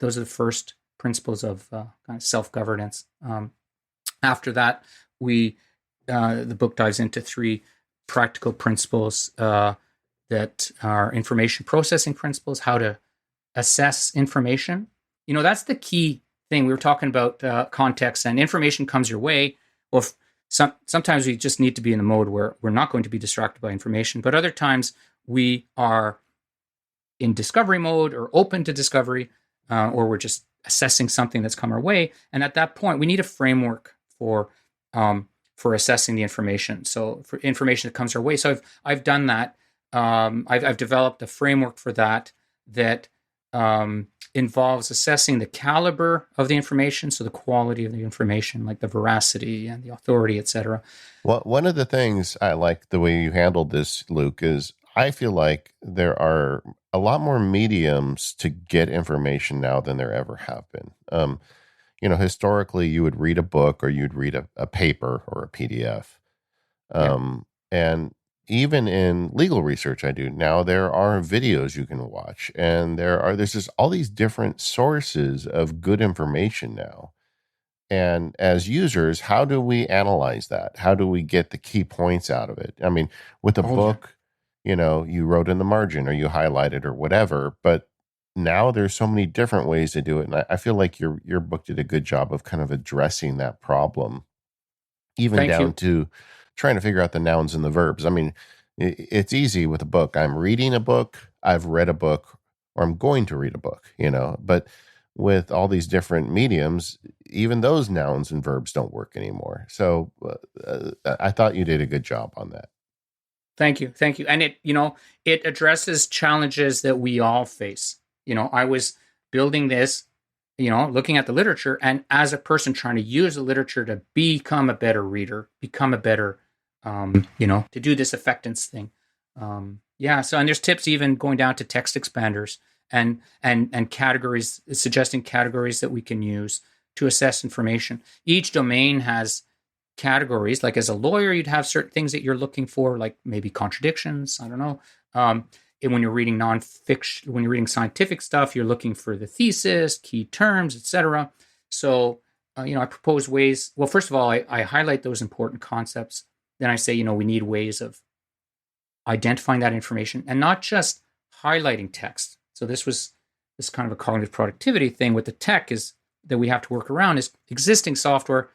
are the first principles of kind of self-governance. After that, the book dives into 3 practical principles that are information processing principles, how to assess information. That's the key thing. We were talking about context, and information comes your way. Well, sometimes we just need to be in a mode where we're not going to be distracted by information, but other times we are in discovery mode or open to discovery, or we're just assessing something that's come our way. And at that point, we need a framework for assessing the information. So for information that comes our way. So I've done that. I've developed a framework for that involves assessing the caliber of the information, so the quality of the information, like the veracity and the authority, etc. Well, one of the things I like the way you handled this, Luke, is I feel like there are a lot more mediums to get information now than there ever have been. Historically, you would read a book or you'd read a paper or a PDF. And even in legal research I do now, there are videos you can watch, and there's just all these different sources of good information now. And as users, how do we analyze that? How do we get the key points out of it? I mean, with a book, you wrote in the margin or you highlighted or whatever, but now there's so many different ways to do it. And I feel like your book did a good job of kind of addressing that problem, even down to trying to figure out the nouns and the verbs. I mean, it's easy with a book. I'm reading a book, I've read a book, or I'm going to read a book, but with all these different mediums, even those nouns and verbs don't work anymore. So I thought you did a good job on that. Thank you. And it addresses challenges that we all face. I was building this, looking at the literature, and as a person trying to use the literature to become a better reader, become a better, to do this effectiveness thing. So, and there's tips even going down to text expanders and categories, suggesting categories that we can use to assess information. Each domain has categories. Like as a lawyer, you'd have certain things that you're looking for, like maybe contradictions. I don't know. And when you're reading nonfiction, when you're reading scientific stuff, you're looking for the thesis, key terms, etc. So, I propose ways. Well, first of all, I highlight those important concepts. Then I say, we need ways of identifying that information and not just highlighting text. So this kind of a cognitive productivity thing with the tech is that we have to work around is existing software.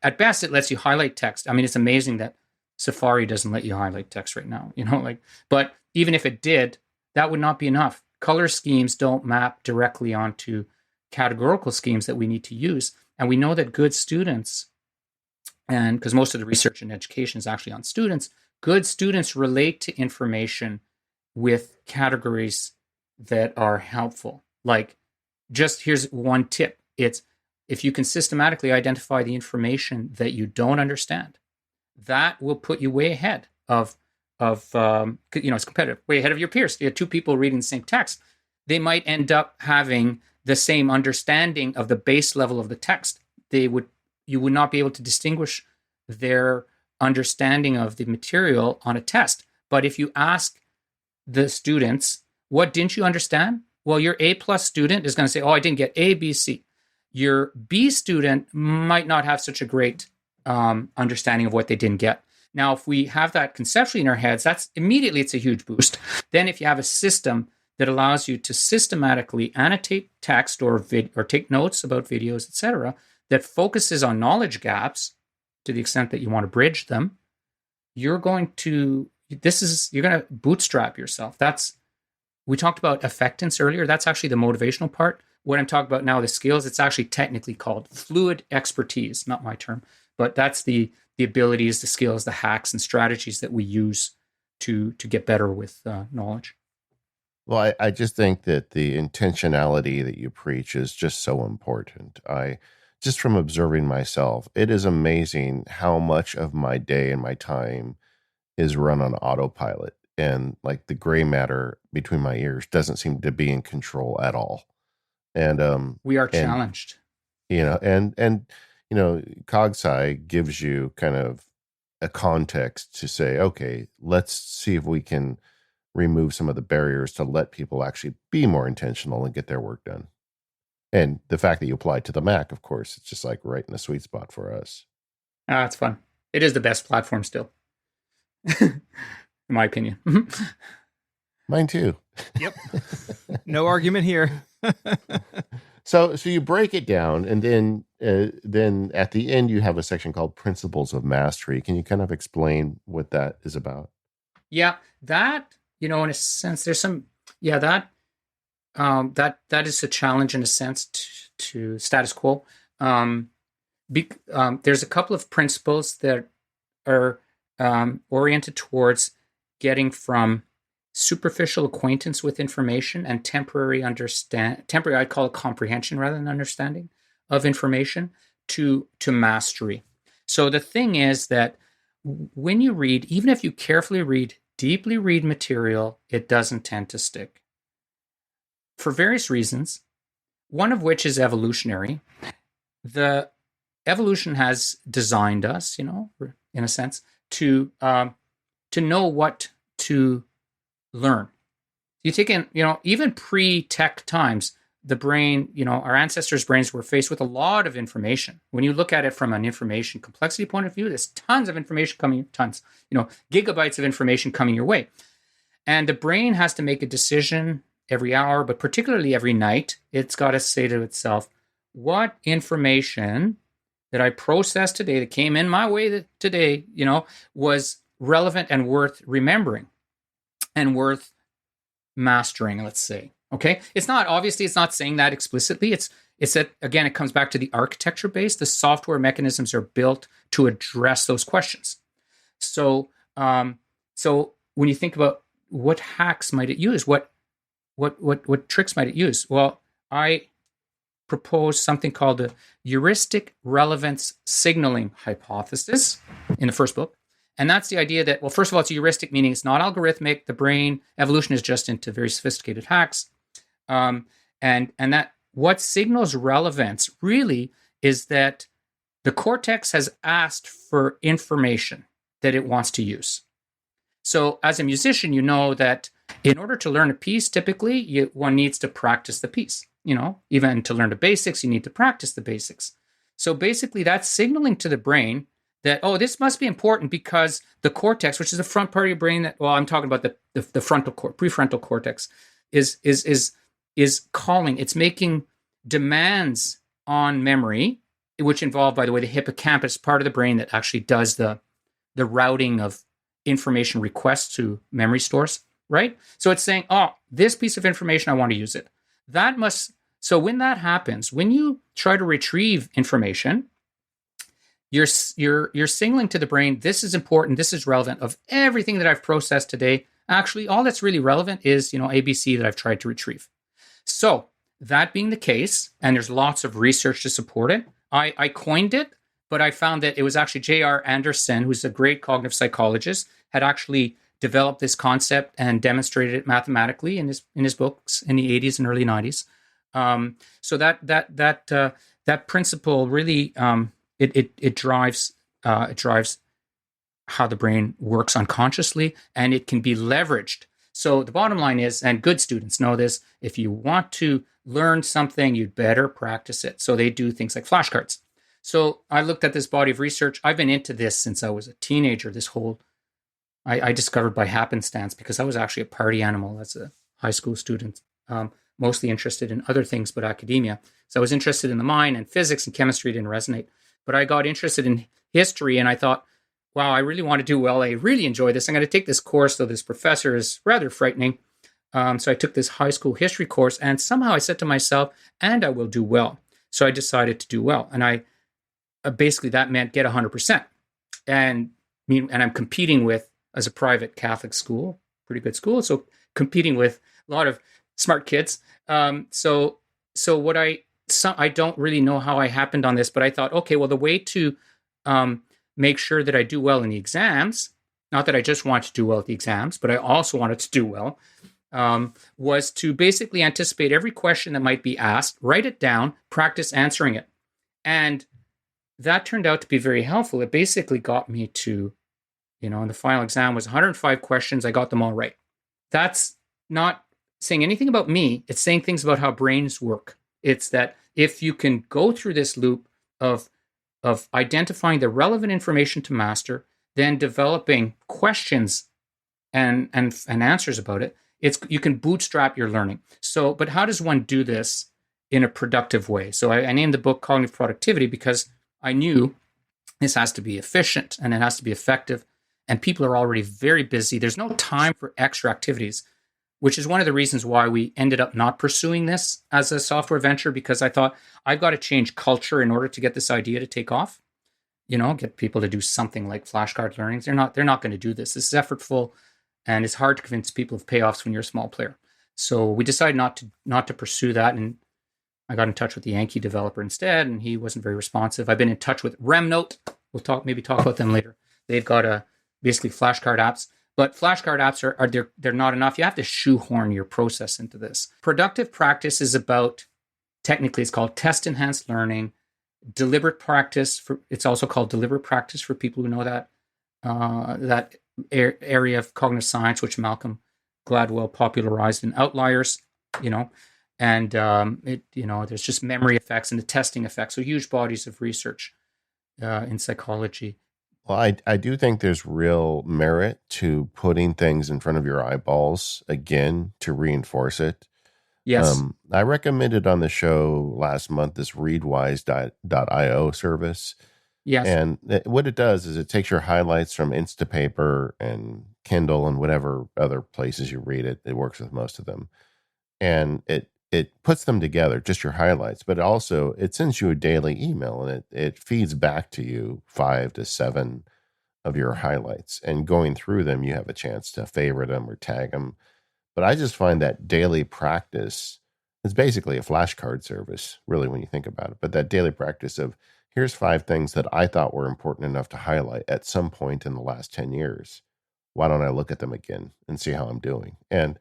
At best, it lets you highlight text. I mean, it's amazing that Safari doesn't let you highlight text right now, but even if it did, that would not be enough. Color schemes don't map directly onto categorical schemes that we need to use. And we know that good students, and because most of the research in education is actually on students, good students relate to information with categories that are helpful. Like, just here's one tip. It's if you can systematically identify the information that you don't understand, that will put you way ahead of it's competitive, way ahead of your peers. You have two people reading the same text. They might end up having the same understanding of the base level of the text. You would not be able to distinguish their understanding of the material on a test. But if you ask the students, what didn't you understand? Well, your A+ student is going to say, oh, I didn't get A, B, C. Your B student might not have such a great understanding of what they didn't get. Now, if we have that conceptually in our heads, it's a huge boost. Then if you have a system that allows you to systematically annotate text or take notes about videos, etc., that focuses on knowledge gaps to the extent that you want to bridge them, you're going to bootstrap yourself. We talked about affectance earlier. That's actually the motivational part. What I'm talking about now, the skills, it's actually technically called fluid expertise, not my term, but that's the abilities, the skills, the hacks and strategies that we use to get better with knowledge. Well, I just think that the intentionality that you preach is just so important. Just from observing myself, it is amazing how much of my day and my time is run on autopilot. And like the gray matter between my ears doesn't seem to be in control at all. And we are challenged. CogSci gives you kind of a context to say, okay, let's see if we can remove some of the barriers to let people actually be more intentional and get their work done. And the fact that you apply it to the Mac, of course, it's just like right in the sweet spot for us. It's fun. It is the best platform still, in my opinion. Mine too. Yep. No argument here. So you break it down, and then at the end you have a section called Principles of Mastery. Can you kind of explain what that is about? Yeah, that in a sense, there's some that is a challenge in a sense to status quo. There's a couple of principles that are oriented towards getting from superficial acquaintance with information and temporary, I'd call it comprehension rather than understanding of information to mastery. So the thing is that when you read, even if you carefully read, deeply read material, it doesn't tend to stick. For various reasons, one of which is evolutionary. The evolution has designed us, in a sense, to know what to learn. You take in, even pre-tech times, the brain, our ancestors' brains were faced with a lot of information. When you look at it from an information complexity point of view, there's tons of information coming, gigabytes of information coming your way. And the brain has to make a decision every hour, but particularly every night. It's got to say to itself, what information that I processed today, that came in my way today, was relevant and worth remembering and worth mastering, let's say. Okay, it's not saying that explicitly. It's that, again, it comes back to the architecture base. The software mechanisms are built to address those questions. So when you think about what hacks might it use, what tricks might it use? Well, I propose something called the heuristic relevance signaling hypothesis in the first book. And that's the idea that, well, first of all, it's heuristic, meaning it's not algorithmic. The brain evolution is just into very sophisticated hacks. And that what signals relevance really is that the cortex has asked for information that it wants to use. So as a musician, you know that in order to learn a piece, typically one needs to practice the piece. Even to learn the basics, you need to practice the basics. So basically, that's signaling to the brain that, oh, this must be important because the cortex, which is the front part of your brain that, well, I'm talking about the frontal prefrontal cortex, is calling. It's making demands on memory, which involve, by the way, the hippocampus, part of the brain that actually does the routing of information requests to memory stores, right? So it's saying, oh, this piece of information, I want to use it. So when that happens, when you try to retrieve information, you're signaling to the brain, this is important, this is relevant. Of everything that I've processed today, actually, all that's really relevant is, ABC that I've tried to retrieve. So that being the case, and there's lots of research to support it, I coined it, but I found that it was actually J.R. Anderson, who's a great cognitive psychologist, had actually developed this concept and demonstrated it mathematically in his books in the 80s and early 90s. So that principle really it drives how the brain works unconsciously, and it can be leveraged. So the bottom line is, and good students know this, if you want to learn something, you'd better practice it. So they do things like flashcards. So I looked at this body of research. I've been into this since I was a teenager. I discovered by happenstance because I was actually a party animal as a high school student, mostly interested in other things but academia. So I was interested in the mind, and physics and chemistry didn't resonate. But I got interested in history, and I thought, wow, I really want to do well. I really enjoy this. I'm going to take this course, though this professor is rather frightening. So I took this high school history course, and somehow I said to myself, and I will do well. So I decided to do well. And basically that meant get 100%. And I'm competing with, as a private Catholic school, pretty good school, so competing with a lot of smart kids. So I don't really know how I happened on this, but I thought, okay, well, the way to make sure that I do well in the exams, not that I just want to do well at the exams, but I also wanted to do well, was to basically anticipate every question that might be asked, write it down, practice answering it. And that turned out to be very helpful. It basically got me to, and the final exam was 105 questions. I got them all right. That's not saying anything about me. It's saying things about how brains work. It's that if you can go through this loop of identifying the relevant information to master, then developing questions and answers about it, you can bootstrap your learning. So, but how does one do this in a productive way? So I named the book Cognitive Productivity because I knew this has to be efficient and it has to be effective. And people are already very busy. There's no time for extra activities, which is one of the reasons why we ended up not pursuing this as a software venture, because I thought I've got to change culture in order to get this idea to take off. Get people to do something like flashcard learnings. They're not going to do this. This is effortful, and it's hard to convince people of payoffs when you're a small player. So we decided not to pursue that, and I got in touch with the Yankee developer instead, and he wasn't very responsive. I've been in touch with Remnote. We'll talk about them later. They've got basically flashcard apps, but flashcard apps they're not enough. You have to shoehorn your process into this. Productive practice is about, technically it's called test enhanced learning. Deliberate practice, it's also called deliberate practice for people who know that area of cognitive science, which Malcolm Gladwell popularized in Outliers, and there's just memory effects and the testing effects. So huge bodies of research in psychology. Well, I do think there's real merit to putting things in front of your eyeballs again to reinforce it. Yes. I recommended on the show last month this readwise.io service. Yes. And what it does is it takes your highlights from Instapaper and Kindle and whatever other places you read it. It works with most of them. And it puts them together, just your highlights, but also it sends you a daily email, and it feeds back to you 5 to 7 of your highlights. And going through them, you have a chance to favorite them or tag them. But I just find that daily practice is basically a flashcard service, really, when you think about it. But that daily practice of, here's 5 things that I thought were important enough to highlight at some point in the last 10 years. Why don't I look at them again and see how I'm doing? And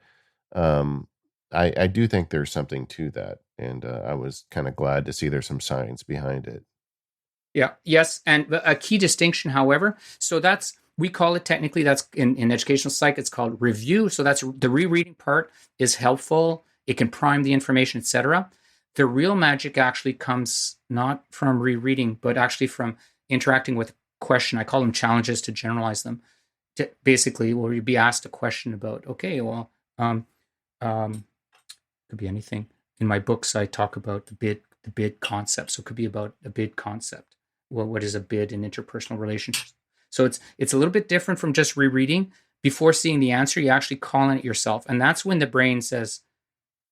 I do think there's something to that. And I was kind of glad to see there's some science behind it. Yeah. Yes. And a key distinction, however, so that's we call it technically, that's in educational psych, it's called review. So that's the rereading part is helpful. It can prime the information, etc. The real magic actually comes not from rereading, but actually from interacting with a question. I call them challenges to generalize them. Basically, where you'd be asked a question about, okay, well, could be anything. In my books, I talk about the bid concept. So it could be about a bid concept. Well, what is a bid in interpersonal relationships? So it's a little bit different from just rereading. Before seeing the answer, you actually call on it yourself. And that's when the brain says,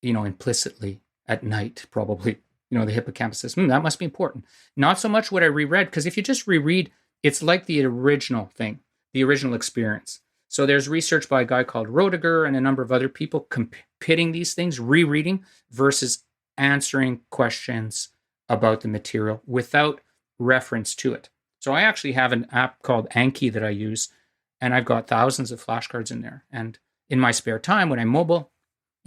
implicitly at night, probably, the hippocampus says, that must be important. Not so much what I reread, because if you just reread, it's like the original thing, the original experience. So there's research by a guy called Roediger and a number of other people pitting these things, rereading versus answering questions about the material without reference to it. So I actually have an app called Anki that I use, and I've got thousands of flashcards in there. And in my spare time, when I'm mobile,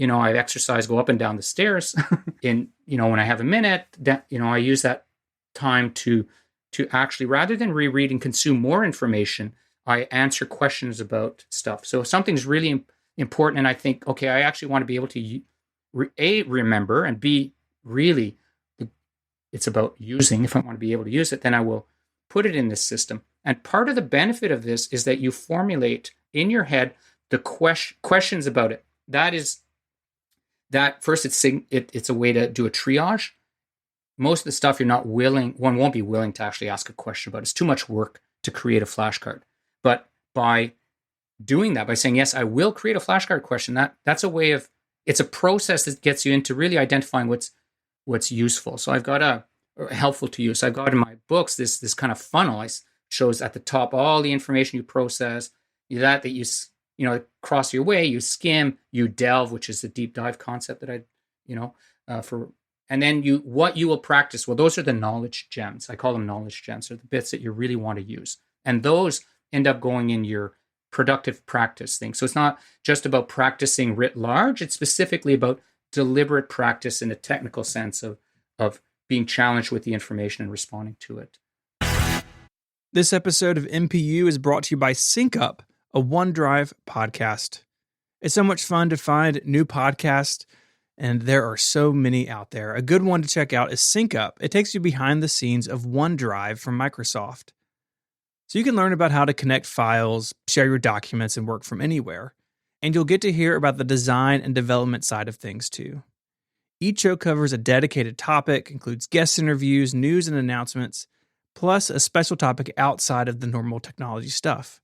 I exercise, go up and down the stairs. When I have a minute, I use that time to actually, rather than reread and consume more information, I answer questions about stuff. So if something's really important, and I think, okay, I actually want to be able to A, remember, and B, really, it's about using. If I want to be able to use it, then I will put it in this system. And part of the benefit of this is that you formulate in your head the questions about it. That first, it's a way to do a triage. Most of the stuff one won't be willing to actually ask a question about. It's too much work to create a flashcard. But by doing that, by saying, yes, I will create a flashcard question, that's a way of, it's a process that gets you into really identifying what's useful. So I've got helpful to you. So I've got in my books this kind of funnel. It shows at the top all the information you process, that you cross your way, you skim, you delve, which is the deep dive concept that and then what you will practice. Well, those are the knowledge gems. I call them knowledge gems. They're the bits that you really want to use. And those end up going in your productive practice thing. So it's not just about practicing writ large. It's specifically about deliberate practice in a technical sense of being challenged with the information and responding to it. This episode of MPU is brought to you by SyncUp, a OneDrive podcast. It's so much fun to find new podcasts, and there are so many out there. A good one to check out is SyncUp. It takes you behind the scenes of OneDrive from Microsoft. So you can learn about how to connect files, share your documents, and work from anywhere. And you'll get to hear about the design and development side of things too. Each show covers a dedicated topic, includes guest interviews, news and announcements, plus a special topic outside of the normal technology stuff.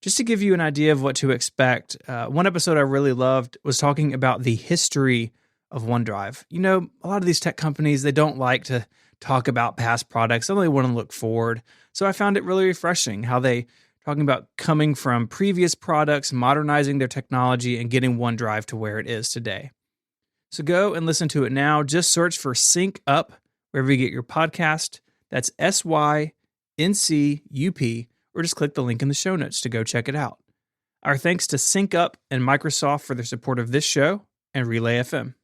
Just to give you an idea of what to expect, one episode I really loved was talking about the history of OneDrive. A lot of these tech companies, they don't like to talk about past products. They only want to look forward. So I found it really refreshing how they talking about coming from previous products, modernizing their technology, and getting OneDrive to where it is today. So go and listen to it now. Just search for Sync Up wherever you get your podcast. That's SYNCUP, or just click the link in the show notes to go check it out. Our thanks to Sync Up and Microsoft for their support of this show and Relay FM.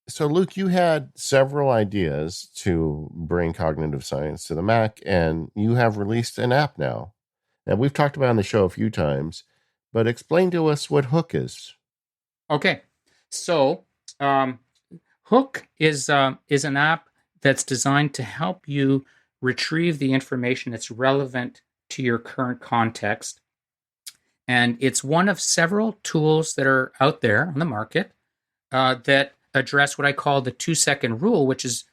So, Luke, you had several ideas to bring cognitive science to the Mac, and you have released an app now. And we've talked about it on the show a few times, but explain to us what Hook is. Okay. So, Hook is an app that's designed to help you retrieve the information that's relevant to your current context. And it's one of several tools that are out there on the market that address what I call the 2-second rule, which is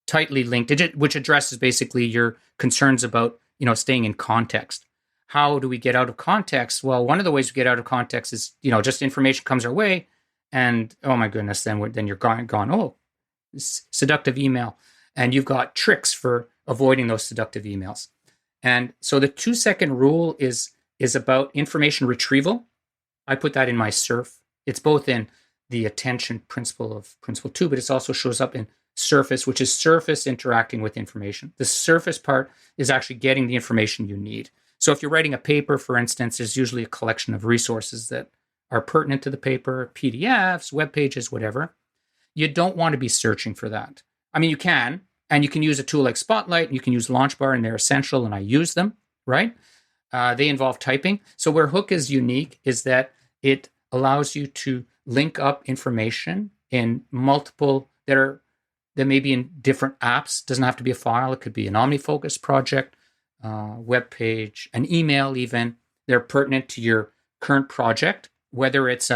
tightly linked, which addresses basically your concerns about, staying in context. How do we get out of context? Well, one of the ways we get out of context is, just information comes our way and, oh my goodness, then you're gone. Oh, seductive email. And you've got tricks for avoiding those seductive emails. And so the 2-second rule is about information retrieval. I put that in my SURF. It's both in the attention principle of principle 2, but it also shows up in surface, which is surface interacting with information. The surface part is actually getting the information you need. So if you're writing a paper, for instance, there's usually a collection of resources that are pertinent to the paper, PDFs, web pages, whatever. You don't want to be searching for that. I mean, you can, and you can use a tool like Spotlight, and you can use LaunchBar, and they're essential, and I use them, right? They involve typing. So where Hook is unique is that it allows you to link up information in multiple that may be in different apps. It doesn't have to be a file. It could be an OmniFocus project, web page, an email even. They're pertinent to your current project, whether it's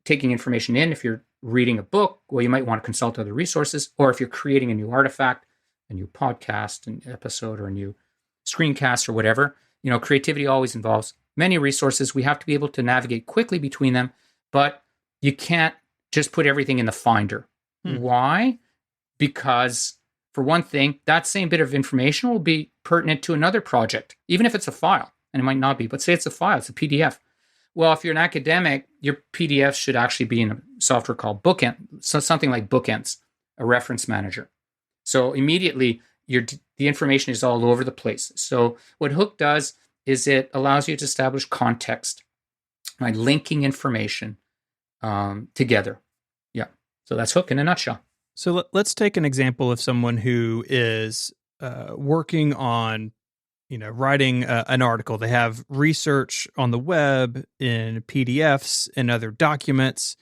taking information in. If you're reading a book, well, you might want to consult other resources, or if you're creating a new artifact, a new podcast, an episode, or a new screencast or whatever. Creativity always involves many resources. We have to be able to navigate quickly between them, but you can't just put everything in the Finder. Why? Because, for one thing, that same bit of information will be pertinent to another project, even if it's a file, and it might not be, but say it's a file, it's a PDF. Well, if you're an academic, your PDF should actually be in a software called Bookend, so something like Bookends, a reference manager. So immediately, the information is all over the place. So what Hook does is it allows you to establish context by linking information together. Yeah. So that's Hook in a nutshell. So let's take an example of someone who is working on, writing an article. They have research on the web, in PDFs, and other documents.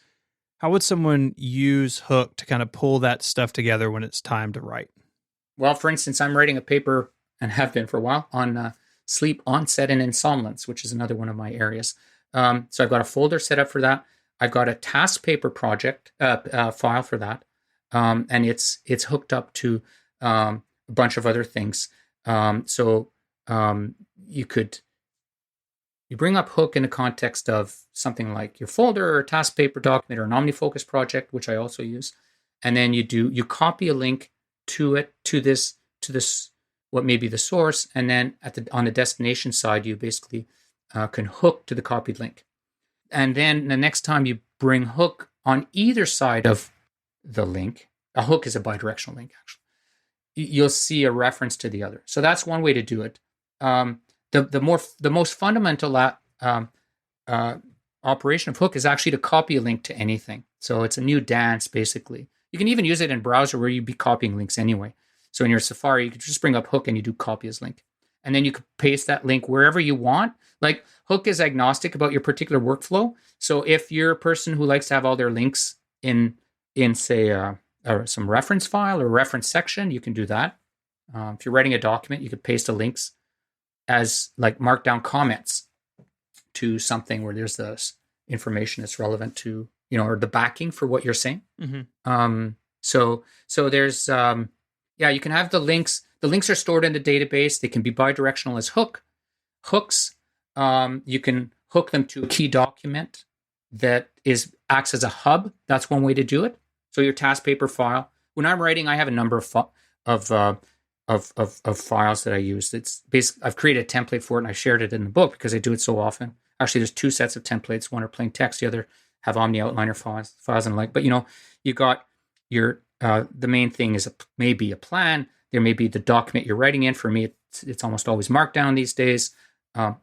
How would someone use Hook to kind of pull that stuff together when it's time to write? Well, for instance, I'm writing a paper, and have been for a while, on sleep onset and insomnolence, which is another one of my areas. So I've got a folder set up for that. I've got a task paper project file for that, and it's hooked up to a bunch of other things. So you bring up Hook in the context of something like your folder or a task paper document or an OmniFocus project, which I also use, and then you copy a link to this what may be the source, and then on the destination side you basically can hook to the copied link, and then the next time you bring Hook on either side of the link, a hook is a bidirectional link actually, you'll see a reference to the other. So that's one way to do it. The most fundamental operation of Hook is actually to copy a link to anything. So it's a new dance basically. You can even use it in browser where you'd be copying links anyway. So in your Safari, you could just bring up Hook and you do copy as link. And then you could paste that link wherever you want. Like, Hook is agnostic about your particular workflow. So if you're a person who likes to have all their links in say, some reference file or reference section, you can do that. If you're writing a document, you could paste the links as like markdown comments to something where there's this information that's relevant to, or the backing for what you're saying. Mm-hmm. So there's, you can have the links. The links are stored in the database. They can be bidirectional as hooks. You can hook them to a key document that acts as a hub. That's one way to do it. So your task paper file. When I'm writing, I have a number of files that I use. It's basically, I've created a template for it, and I shared it in the book because I do it so often. Actually, there's two sets of templates. One are plain text. The other have Omni Outliner files and the like. But you got your the main thing is maybe a plan. There may be the document you're writing in. For me, it's almost always Markdown these days.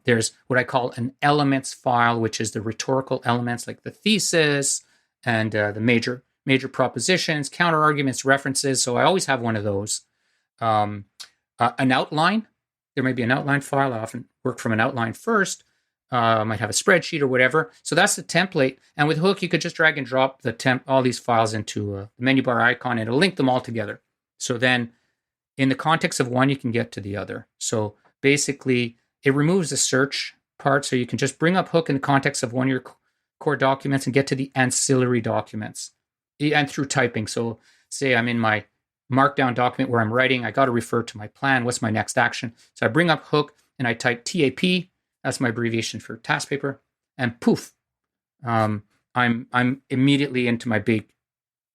There's what I call an elements file, which is the rhetorical elements like the thesis and the major propositions, counter arguments, references. So I always have one of those. An outline. There may be an outline file. I often work from an outline first. I might have a spreadsheet or whatever. So that's the template. And with Hook, you could just drag and drop all these files into the menu bar icon, and it'll link them all together. So then in the context of one, you can get to the other. So basically, it removes the search part. So you can just bring up Hook in the context of one of your core documents and get to the ancillary documents and through typing. So say I'm in my Markdown document where I'm writing, I got to refer to my plan. What's my next action? So I bring up Hook and I type TAP. That's my abbreviation for task paper. And poof, I'm immediately into my big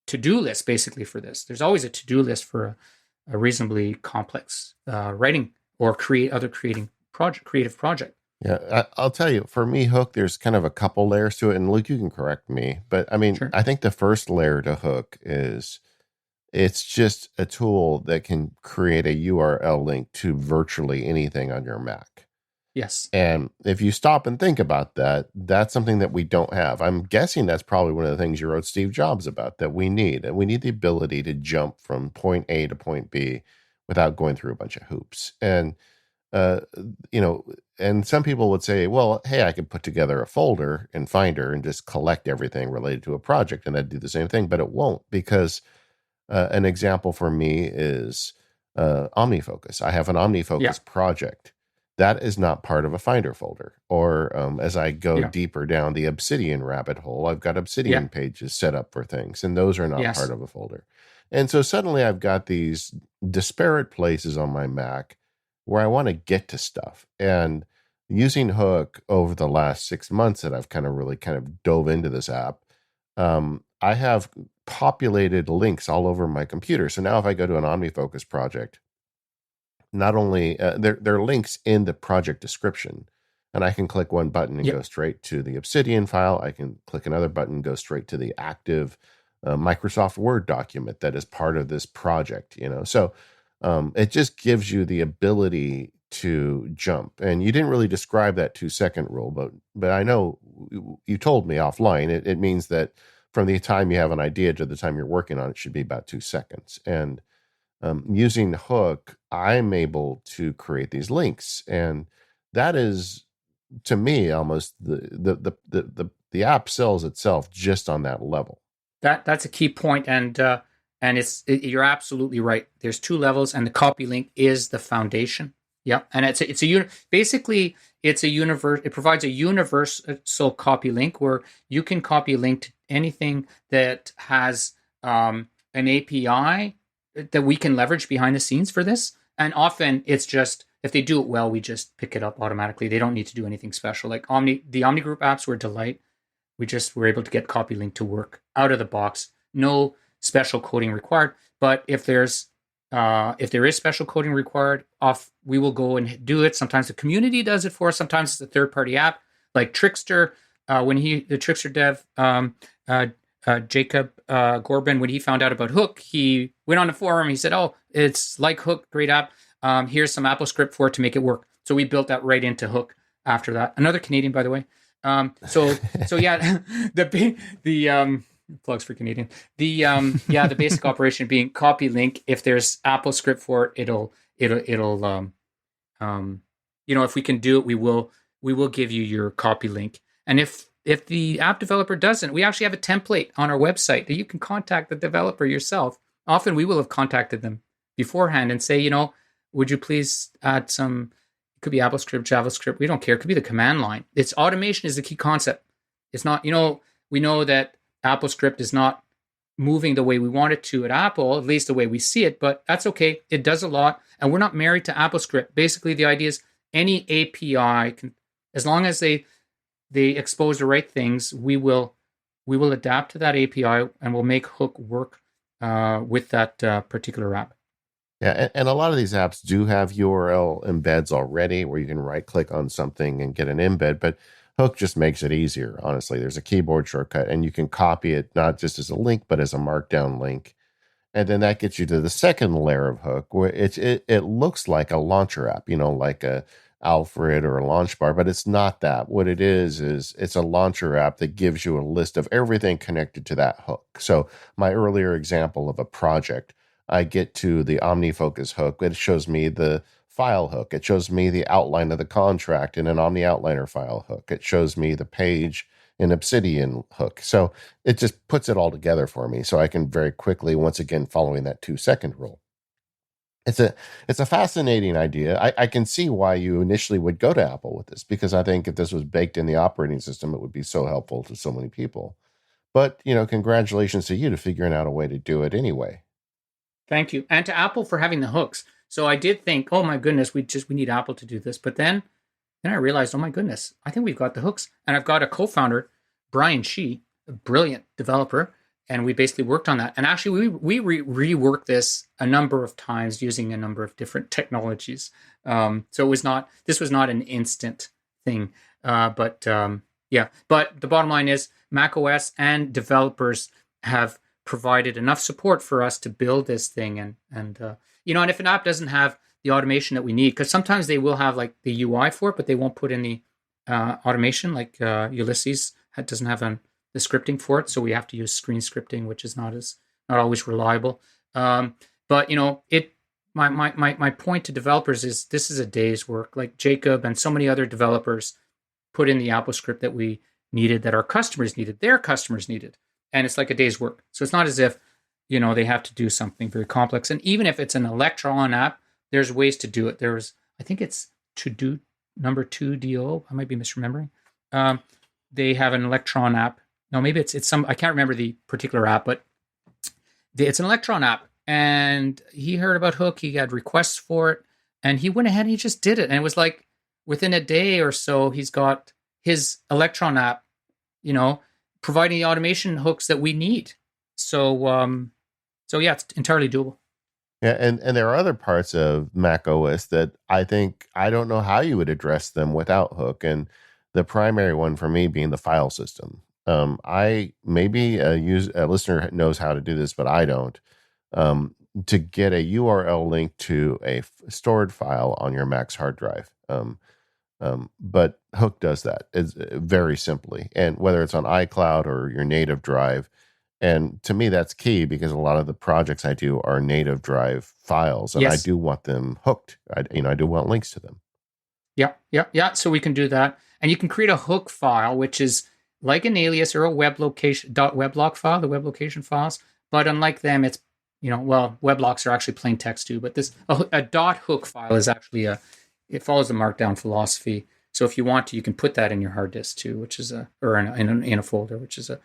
to-do list basically for this. There's always a to-do list for a reasonably complex writing or creative project. Yeah, I'll tell you, for me, Hook, there's kind of a couple layers to it. And Luke, you can correct me. But I mean, sure. I think the first layer to Hook is it's just a tool that can create a URL link to virtually anything on your Mac. Yes. And if you stop and think about that, that's something that we don't have. I'm guessing that's probably one of the things you wrote Steve Jobs about that we need. And we need the ability to jump from point A to point B without going through a bunch of hoops. And uh, you know, and some people would say, well, hey, I could put together a folder in Finder and just collect everything related to a project, and that'd do the same thing, but it won't, because an example for me is OmniFocus. I have an Yeah. OmniFocus project. That is not part of a Finder folder. Or as I go Yeah. deeper down the Obsidian rabbit hole, I've got Yeah. Obsidian pages set up for things, and those are not part Yes. of a folder. And so suddenly I've got these disparate places on my Mac where I want to get to stuff. And using Hook over the last 6 months that I've kind of really kind of dove into this app, I have populated links all over my computer. So now if I go to an OmniFocus project, not only there are links in the project description, and I can click one button and Yeah. go straight to the Obsidian file. I can click another button and go straight to the active Microsoft Word document that is part of this project. So it just gives you the ability to jump. And you didn't really describe that 2-second rule, but I know you told me offline. It means that from the time you have an idea to the time you're working on it should be about 2 seconds. And using Hook, I'm able to create these links, and that is, to me, almost the app sells itself just on that level. That's a key point, and you're absolutely right. There's two levels, and the copy link is the foundation. Yeah, and basically it's a universe. It provides a universal copy link where you can copy a link to anything that has an API that we can leverage behind the scenes for this. And often it's just, if they do it well, we just pick it up automatically. They don't need to do anything special. Like the Omni Group apps were a delight. We just were able to get copy link to work out of the box. No special coding required. But if there is special coding required, we will go and do it. Sometimes the community does it for us. Sometimes it's a third-party app like Trickster. The Trickster dev, Jacob Corbin, when he found out about Hook, he went on the forum. He said, "Oh, it's like Hook, great app. Here's some AppleScript for it to make it work." So we built that right into Hook after that. Another Canadian, by the way. So yeah, the plugs for Canadian. The basic operation being copy link. If there's AppleScript for it, it'll if we can do it, we will give you your copy link. And if the app developer doesn't, we actually have a template on our website that you can contact the developer yourself. Often we will have contacted them beforehand and say, would you please add some, it could be AppleScript, JavaScript, we don't care. It could be the command line. It's automation is the key concept. It's not, we know that AppleScript is not moving the way we want it to at Apple, at least the way we see it, but that's okay. It does a lot, and we're not married to AppleScript. Basically, the idea is any API can, as long as they expose the right things, we will adapt to that API and we'll make Hook work with that particular app. Yeah, and a lot of these apps do have URL embeds already where you can right-click on something and get an embed, but Hook just makes it easier, honestly. There's a keyboard shortcut, and you can copy it not just as a link, but as a markdown link. And then that gets you to the second layer of Hook, where it looks like a launcher app, like a Alfred or a Launchbar, but it's not that. What it is it's a launcher app that gives you a list of everything connected to that hook. So my earlier example of a project, I get to the OmniFocus hook. It shows me the file hook. It shows me the outline of the contract in an Omni Outliner file hook. It shows me the page in Obsidian hook. So it just puts it all together for me. So I can very quickly, once again, following that 2-second rule. It's a fascinating idea. I can see why you initially would go to Apple with this, because I think if this was baked in the operating system, it would be so helpful to so many people. But, congratulations to you to figuring out a way to do it anyway. Thank you. And to Apple for having the hooks. So I did think, oh my goodness, we need Apple to do this. But then I realized, oh my goodness, I think we've got the hooks. And I've got a co-founder, Brian Shee, a brilliant developer. And we basically worked on that. And actually, we reworked this a number of times using a number of different technologies. So this was not an instant thing. But the bottom line is macOS and developers have provided enough support for us to build this thing. And if an app doesn't have the automation that we need, because sometimes they will have like the UI for it, but they won't put in the automation, like Ulysses doesn't have the scripting for it, so we have to use screen scripting, which is not always reliable. But my point to developers is this is a day's work. Like Jacob and so many other developers put in the Apple script that we needed, that our customers needed, their customers needed. And it's like a day's work. So it's not as if, they have to do something very complex. And even if it's an Electron app, there's ways to do it. I think it's to do number 2DO. I might be misremembering. They have an Electron app. No, maybe it's some, I can't remember the particular app, but it's an Electron app. And he heard about Hook. He had requests for it. And he went ahead and he just did it. And it was like within a day or so, he's got his Electron app, providing the automation hooks that we need. So yeah, it's entirely doable. Yeah, and there are other parts of Mac OS that I don't know how you would address them without Hook, and the primary one for me being the file system. I maybe a listener knows how to do this, but I don't. To get a URL link to a stored file on your Mac's hard drive. But Hook does that. It's very simply, and whether it's on iCloud or your native drive. And to me, that's key because a lot of the projects I do are native drive files, and Yes. I do want them hooked. I do want links to them. Yeah. So we can do that, and you can create a hook file, which is like an alias or a web location .weblog file, the web location files. But unlike them, it's weblocks are actually plain text too. But a .hook file is actually it follows the Markdown philosophy. So if you want to, you can put that in your hard disk too, which is in a folder, which is a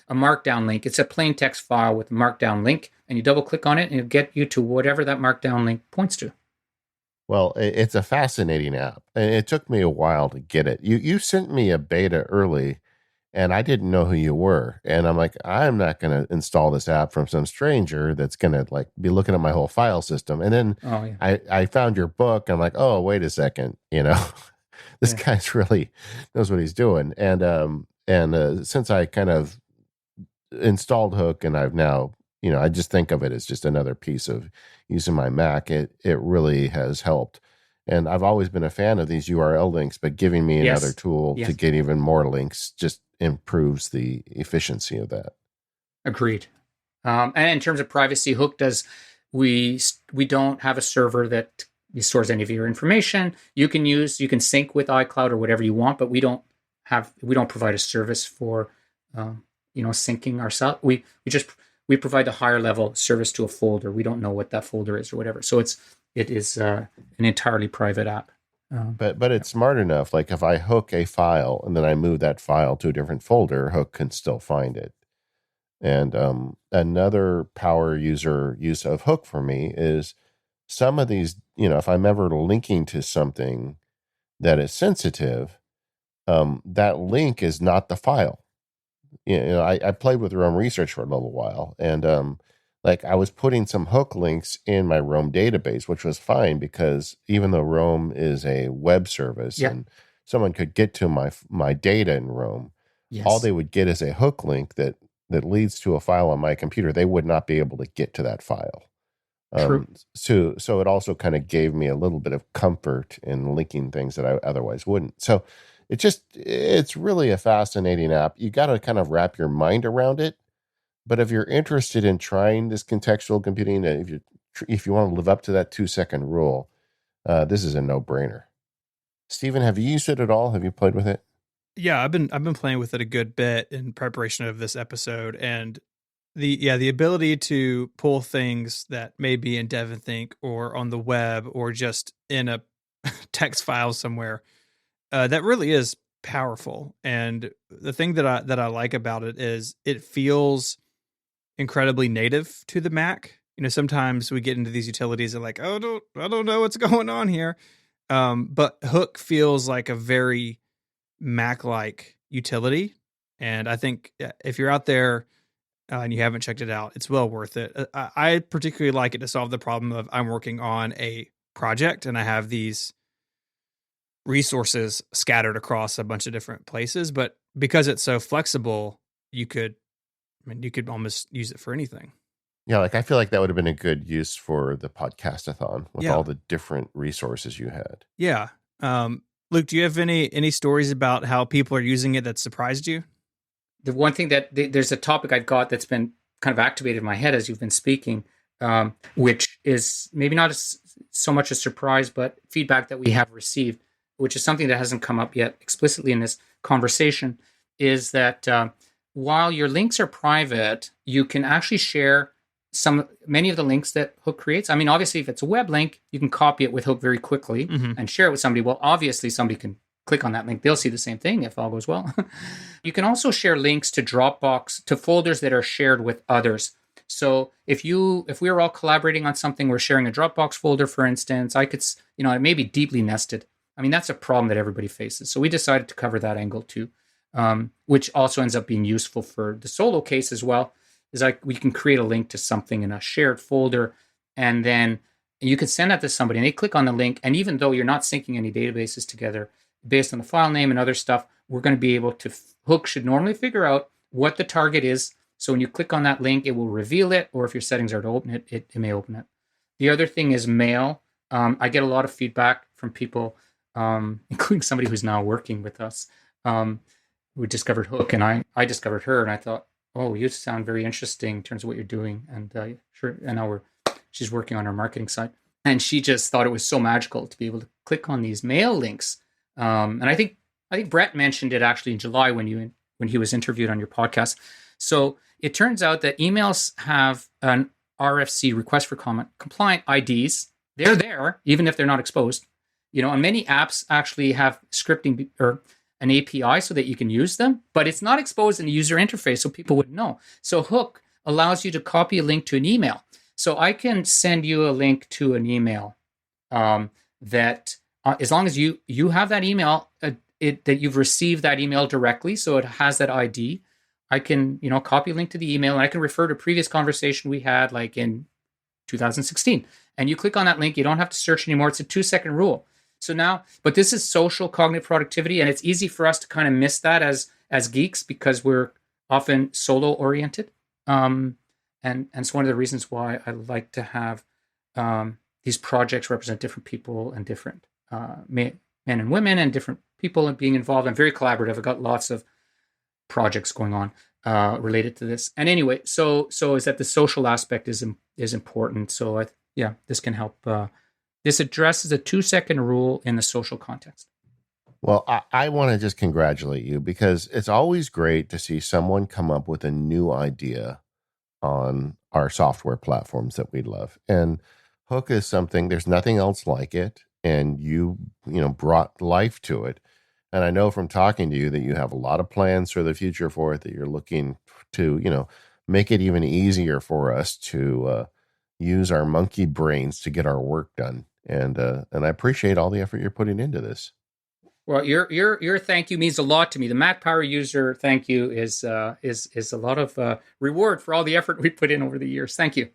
Markdown link. It's a plain text file with a Markdown link, and you double click on it, and it'll get you to whatever that Markdown link points to. Well, it's a fascinating app, and it took me a while to get it. You sent me a beta early, and I didn't know who you were, and I'm like, I'm not going to install this app from some stranger that's going to be looking at my whole file system. And then I found your book. And I'm like, oh, wait a second, This guy's really knows what he's doing. And since I kind of installed Hook, and I've now, I just think of it as just another piece of using my Mac. It really has helped. And I've always been a fan of these URL links, but giving me another tool to get even more links just improves the efficiency of that. Agreed. And in terms of privacy, Hook does, we don't have a server that stores any of your information. You can sync with iCloud or whatever you want, but we don't provide a service for syncing ourselves. We provide a higher level service to a folder. We don't know what that folder is or whatever. So it is an entirely private app. But it's smart enough. Like if I hook a file and then I move that file to a different folder, Hook can still find it. And another power use of Hook for me is some of these, if I'm ever linking to something that is sensitive, that link is not the file. I played with Roam Research for a little while, and I was putting some Hook links in my Roam database, which was fine because even though Roam is a web service and someone could get to my data in Roam, all they would get is a Hook link that leads to a file on my computer. They would not be able to get to that file. So it also kind of gave me a little bit of comfort in linking things that I otherwise wouldn't. So it's really a fascinating app. You got to kind of wrap your mind around it. But if you're interested in trying this contextual computing, if you want to live up to that 2-second rule, this is a no-brainer. Stephen, have you used it at all? Have you played with it? Yeah, I've been playing with it a good bit in preparation of this episode, and the ability to pull things that may be in DevonThink or on the web or just in a text file somewhere, that really is powerful. And the thing that I like about it is it feels incredibly native to the Mac. Sometimes we get into these utilities and I don't know what's going on here. But Hook feels like a very Mac-like utility. And I think if you're out there and you haven't checked it out, it's well worth it. I particularly like it to solve the problem of I'm working on a project and I have these resources scattered across a bunch of different places, but because it's so flexible, you could almost use it for anything. Yeah, I feel like that would have been a good use for the podcastathon with all the different resources you had. Yeah. Luke, do you have any stories about how people are using it that surprised you? The one thing there's a topic I've got that's been kind of activated in my head as you've been speaking. which is maybe not so much a surprise, but feedback that we have received, which is something that hasn't come up yet explicitly in this conversation, is that while your links are private, you can actually share many of the links that Hook creates. I mean, obviously, if it's a web link, you can copy it with Hook very quickly and share it with somebody. Well, obviously, somebody can click on that link. They'll see the same thing if all goes well. You can also share links to Dropbox, to folders that are shared with others. So if we were all collaborating on something, we're sharing a Dropbox folder, for instance, it may be deeply nested. I mean, that's a problem that everybody faces. So we decided to cover that angle too, which also ends up being useful for the solo case as well. Is like we can create a link to something in a shared folder, and then you can send that to somebody, and they click on the link. And even though you're not syncing any databases together, based on the file name and other stuff, we're going to be able to, Hook should normally figure out what the target is. So when you click on that link, it will reveal it, or if your settings are to open it, it may open it. The other thing is mail. I get a lot of feedback from people, including somebody who's now working with us, who discovered Hook, and I discovered her, and I thought, oh, you sound very interesting in terms of what you're doing. And sure, and now she's working on our marketing side. And she just thought it was so magical to be able to click on these mail links. And I think Brett mentioned it actually in July when he was interviewed on your podcast. So it turns out that emails have an RFC, request for comment, compliant IDs. They're there, even if they're not exposed. And many apps actually have scripting or an API so that you can use them, but it's not exposed in the user interface, so people would know. So Hook allows you to copy a link to an email. So I can send you a link to an email that, as long as you have that email, that you've received that email directly, so it has that ID. I can, copy a link to the email, and I can refer to a previous conversation we had, like in 2016. And you click on that link, you don't have to search anymore. It's a 2-second rule. So now, but this is social cognitive productivity, and it's easy for us to kind of miss that as geeks because we're often solo oriented. And it's one of the reasons why I like to have these projects represent different people and different men and women and different people being involved. I'm very collaborative. I've got lots of projects going on related to this. And anyway, so is that the social aspect is important. So this can help. This addresses a 2-second rule in the social context. Well, I want to just congratulate you because it's always great to see someone come up with a new idea on our software platforms that we love. And Hook is something, there's nothing else like it. And you brought life to it. And I know from talking to you that you have a lot of plans for the future for it, that you're looking to, make it even easier for us to use our monkey brains to get our work done. And I appreciate all the effort you're putting into this. Well, your thank you means a lot to me. The Mac Power User thank you is a lot of reward for all the effort we put in over the years. Thank you.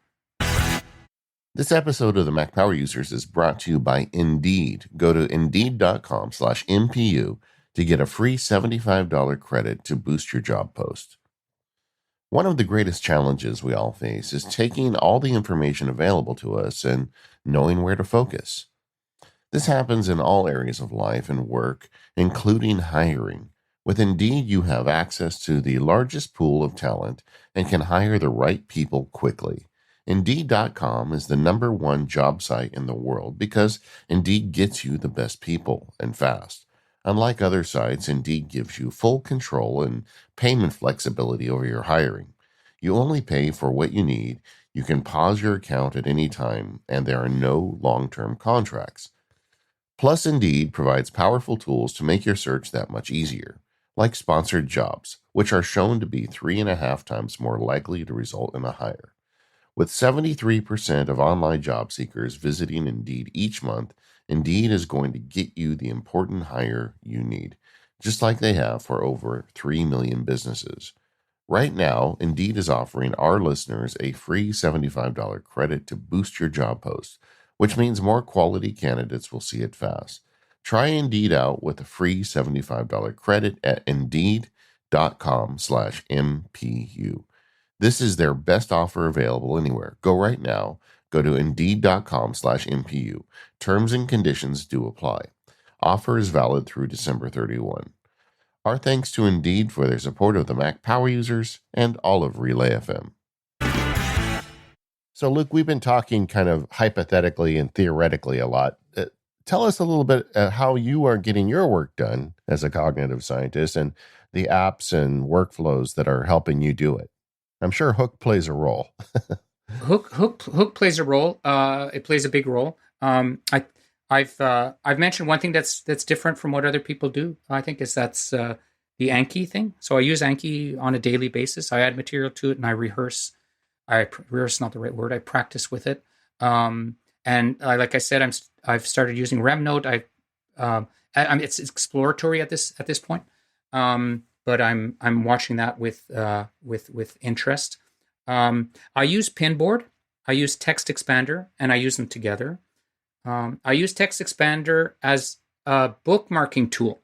This episode of the Mac Power Users is brought to you by Indeed. Go to Indeed.com/MPU to get a free $75 credit to boost your job post. One of the greatest challenges we all face is taking all the information available to us and knowing where to focus. This happens in all areas of life and work, including hiring. With Indeed, you have access to the largest pool of talent and can hire the right people quickly. Indeed.com is the #1 job site in the world because Indeed gets you the best people and fast. Unlike other sites, Indeed gives you full control and payment flexibility over your hiring. You only pay for what you need. You can pause your account at any time, and there are no long-term contracts. Plus, Indeed provides powerful tools to make your search that much easier, like sponsored jobs, which are shown to be 3.5 times more likely to result in a hire. With 73% of online job seekers visiting Indeed each month, Indeed is going to get you the important hire you need, just like they have for over 3 million businesses. Right now, Indeed is offering our listeners a free $75 credit to boost your job post, which means more quality candidates will see it fast. Try Indeed out with a free $75 credit at Indeed.com/MPU. This is their best offer available anywhere. Go right now. Go to Indeed.com/MPU. Terms and conditions do apply. Offer is valid through December 31. Our thanks to Indeed for their support of the Mac Power Users and all of Relay FM. So, Luke, we've been talking kind of hypothetically and theoretically a lot. Tell us a little bit how you are getting your work done as a cognitive scientist and the apps and workflows that are helping you do it. I'm sure Hook plays a role. Hook plays a role. It plays a big role. I've mentioned one thing that's different from what other people do. I think that's the Anki thing. So I use Anki on a daily basis. I add material to it and I rehearse. Rehearse not the right word. I practice with it. Like I said, I've started using RemNote. It's exploratory at this point, but I'm watching that with interest. I use Pinboard, I use Text Expander, and I use them together. I use Text Expander as a bookmarking tool.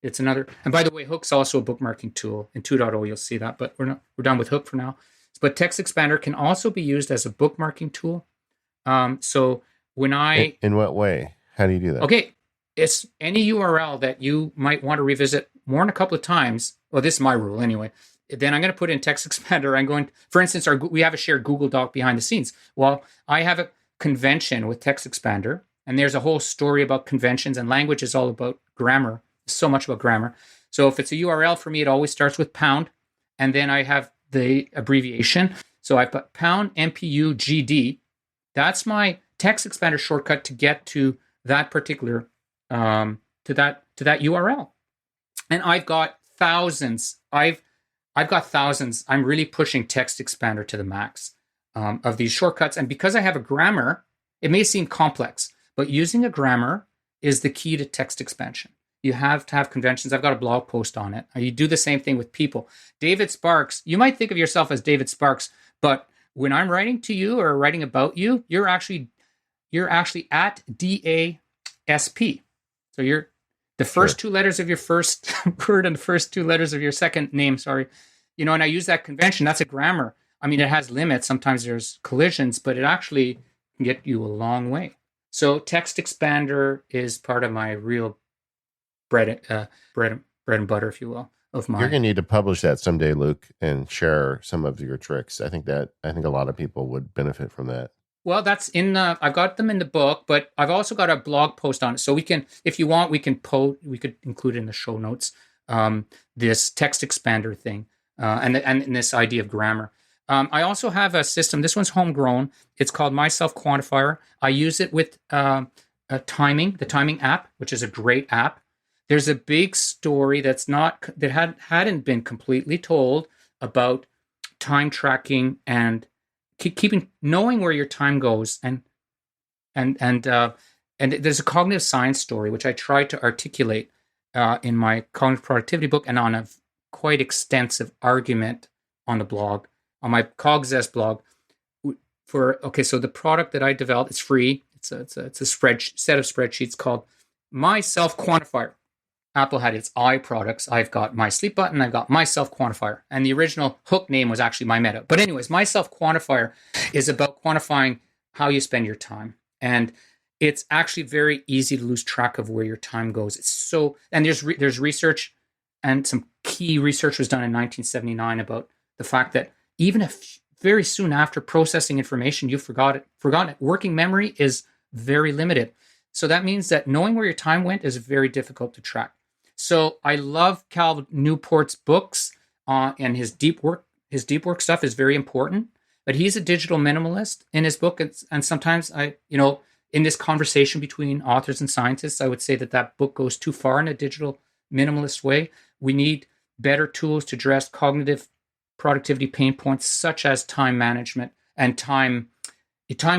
It's another, and by the way, Hook's also a bookmarking tool. In 2.0, you'll see that, but we're done with Hook for now. But Text Expander can also be used as a bookmarking tool. So when In what way? How do you do that? Okay, it's any URL that you might want to revisit more than a couple of times. Well, this is my rule anyway. Then I'm going to put in Text Expander. For instance, we have a shared Google Doc behind the scenes. Well, I have a convention with Text Expander, and there's a whole story about conventions, and language is all about grammar. So much about grammar. So if it's a URL for me, it always starts with pound, and then I have the abbreviation. So I put pound MPU GD. That's my Text Expander shortcut to get to that particular to that URL. And I've got thousands. I've got thousands. I'm really pushing Text Expander to the max of these shortcuts. And because I have a grammar, it may seem complex, but using a grammar is the key to text expansion. You have to have conventions. I've got a blog post on it. You do the same thing with people. David Sparks, you might think of yourself as David Sparks, but when I'm writing to you or writing about you, you're actually at DASP. So you're the first two letters of your first word and the first two letters of your second name, sorry. And I use that convention. That's a grammar. I mean, it has limits. Sometimes there's collisions, but it actually can get you a long way. So Text Expander is part of my real bread and butter, if you will, of mine. You're going to need to publish that someday, Luke, and share some of your tricks. I think a lot of people would benefit from that. Well, that's I've got them in the book, but I've also got a blog post on it. So we can, if you want, we could include it in the show notes, this Text Expander thing, and this idea of grammar. I also have a system. This one's homegrown. It's called My Self Quantifier. I use it with the timing app, which is a great app. There's a big story that hadn't been completely told about time tracking and knowing where your time goes, and there's a cognitive science story which I tried to articulate in my cognitive productivity book and on a quite extensive argument on the blog, on my CogZest blog. So the product that I developed, it's free. It's a set of spreadsheets called My Self Quantifier. Apple had its iProducts. I've got My Sleep Button. I've got My Self Quantifier. And the original Hook name was actually My Meta. But anyways, My Self Quantifier is about quantifying how you spend your time. And it's actually very easy to lose track of where your time goes. And there's research, and some key research was done in 1979 about the fact that even if very soon after processing information, you've forgotten it. Working memory is very limited. So that means that knowing where your time went is very difficult to track. So I love Cal Newport's books, and his deep work. His deep work stuff is very important. But he's a digital minimalist in his book, and sometimes in this conversation between authors and scientists, I would say that book goes too far in a digital minimalist way. We need better tools to address cognitive productivity pain points such as time management and time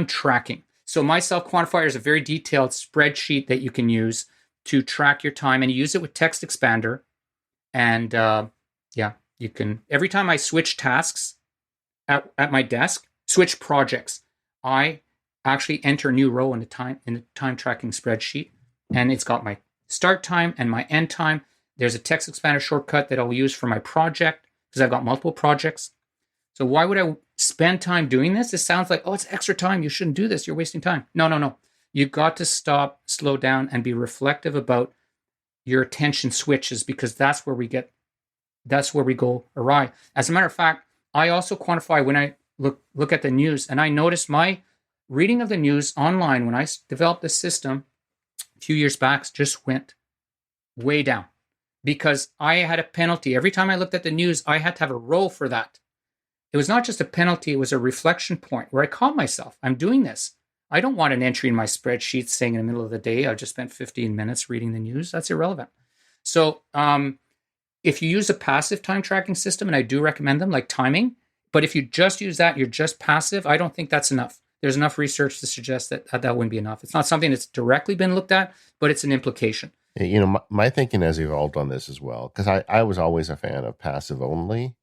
tracking. So My Self Quantifier is a very detailed spreadsheet that you can use to track your time, and you use it with Text Expander. And you can, every time I switch tasks at my desk, switch projects, I actually enter a new row in the time tracking spreadsheet, and it's got my start time and my end time. There's a Text Expander shortcut that I'll use for my project because I've got multiple projects. So why would I spend time doing this? This sounds like, it's extra time. You shouldn't do this. You're wasting time. No. You've got to stop, slow down, and be reflective about your attention switches, because that's where we go awry. As a matter of fact, I also quantify look at the news, and I noticed my reading of the news online when I developed this system a few years back just went way down because I had a penalty. Every time I looked at the news, I had to have a row for that. It was not just a penalty, it was a reflection point where I caught myself. I'm doing this. I don't want an entry in my spreadsheet saying in the middle of the day, I've just spent 15 minutes reading the news. That's irrelevant. So if you use a passive time tracking system, and I do recommend them, like timing, but if you just use that, you're just passive, I don't think that's enough. There's enough research to suggest that that wouldn't be enough. It's not something that's directly been looked at, but it's an implication. You know, my thinking has evolved on this as well, because I was always a fan of passive only.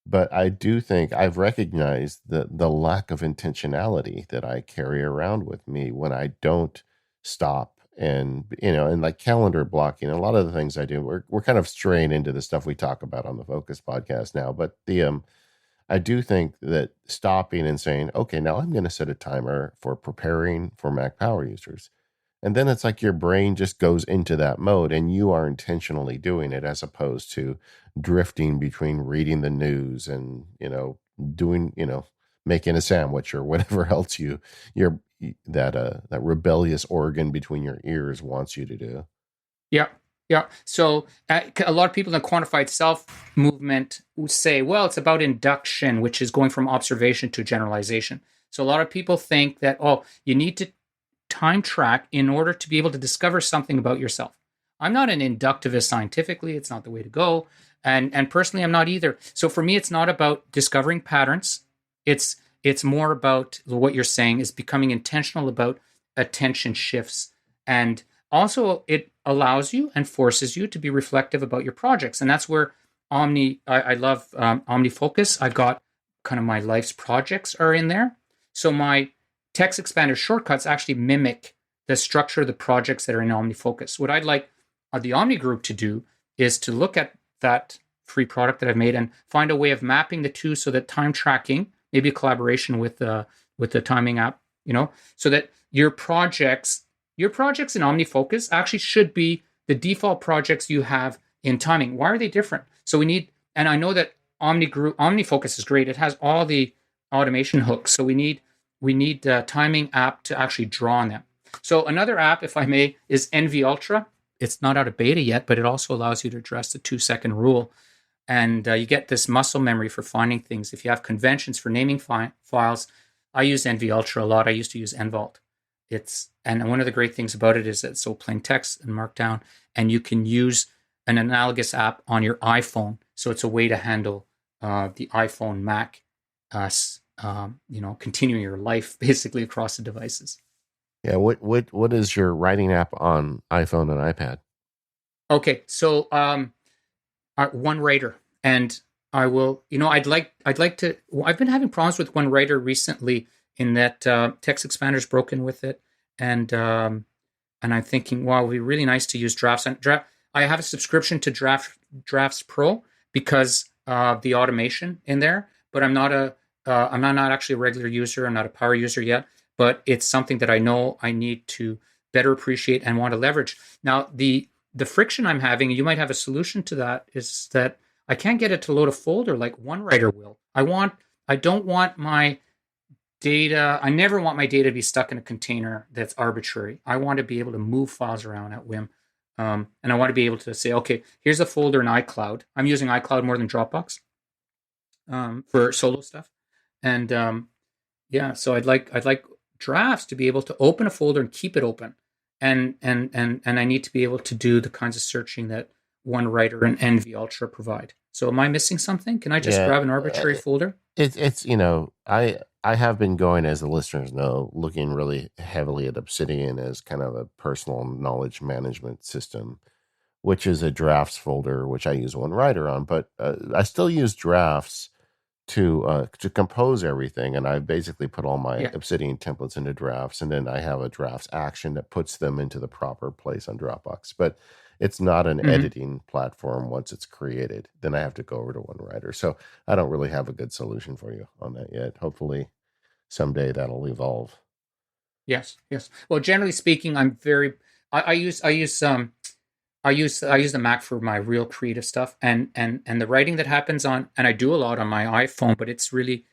But I do think I've recognized the lack of intentionality that I carry around with me when I don't stop and, and like calendar blocking. A lot of the things I do, we're kind of straying into the stuff we talk about on the Focus podcast now. But I do think that stopping and saying, okay, now I'm going to set a timer for preparing for Mac power users. And then it's like your brain just goes into that mode and you are intentionally doing it as opposed to drifting between reading the news and, doing, making a sandwich or whatever else that rebellious organ between your ears wants you to do. Yeah. Yeah. So a lot of people in the quantified self movement would say, well, it's about induction, which is going from observation to generalization. So a lot of people think that, you need to time track in order to be able to discover something about yourself. I'm not an inductivist scientifically. It's not the way to go. And personally, I'm not either. So for me, it's not about discovering patterns. It's more about what you're saying is becoming intentional about attention shifts. And also it allows you and forces you to be reflective about your projects. And that's where I love OmniFocus. I've got kind of my life's projects are in there. So my text expander shortcuts actually mimic the structure of the projects that are in OmniFocus. What I'd like the Omni group to do is to look at that free product that I've made and find a way of mapping the two so that time tracking, maybe a collaboration with the timing app, so that your projects in OmniFocus actually should be the default projects you have in timing. Why are they different? So and I know that OmniFocus is great. It has all the automation hooks. So we need a timing app to actually draw on them. So another app, if I may, is NV Ultra. It's not out of beta yet, but it also allows you to address the 2-second rule. And you get this muscle memory for finding things. If you have conventions for naming files, I use NV Ultra a lot. I used to use NVault. And one of the great things about it is that it's so plain text and markdown, and you can use an analogous app on your iPhone. So it's a way to handle the iPhone, Mac, continuing your life basically across the devices. Yeah. What is your writing app on iPhone and iPad? Okay. So, OneWriter, and I will, I'd like to, I've been having problems with OneWriter recently in that, text expander's broken with it. And I'm thinking, wow, it would be really nice to use Drafts. I have a subscription to Drafts Pro because of the automation in there, but I'm not actually a regular user. I'm not a power user yet, but it's something that I know I need to better appreciate and want to leverage. Now, the friction I'm having, you might have a solution to that, is that I can't get it to load a folder like OneWriter will. I don't want my data, I never want my data to be stuck in a container that's arbitrary. I want to be able to move files around at whim. And I want to be able to say, okay, here's a folder in iCloud. I'm using iCloud more than Dropbox for solo stuff. And so I'd like Drafts to be able to open a folder and keep it open. And I need to be able to do the kinds of searching that OneWriter and NV Ultra provide. So am I missing something? Can I just grab an arbitrary folder? It's I have been going, as the listeners know, looking really heavily at Obsidian as kind of a personal knowledge management system, which is a drafts folder, which I use OneWriter on, but I still use drafts to compose everything, and I basically put all my Obsidian templates into drafts, and then I have a drafts action that puts them into the proper place on Dropbox. But it's not an editing platform once it's created. Then I have to go over to OneWriter. So I don't really have a good solution for you on that yet. Hopefully someday that'll evolve. Yes. Well, generally speaking, I use the Mac for my real creative stuff, and the writing that happens on, and I do a lot on my iPhone, but it's really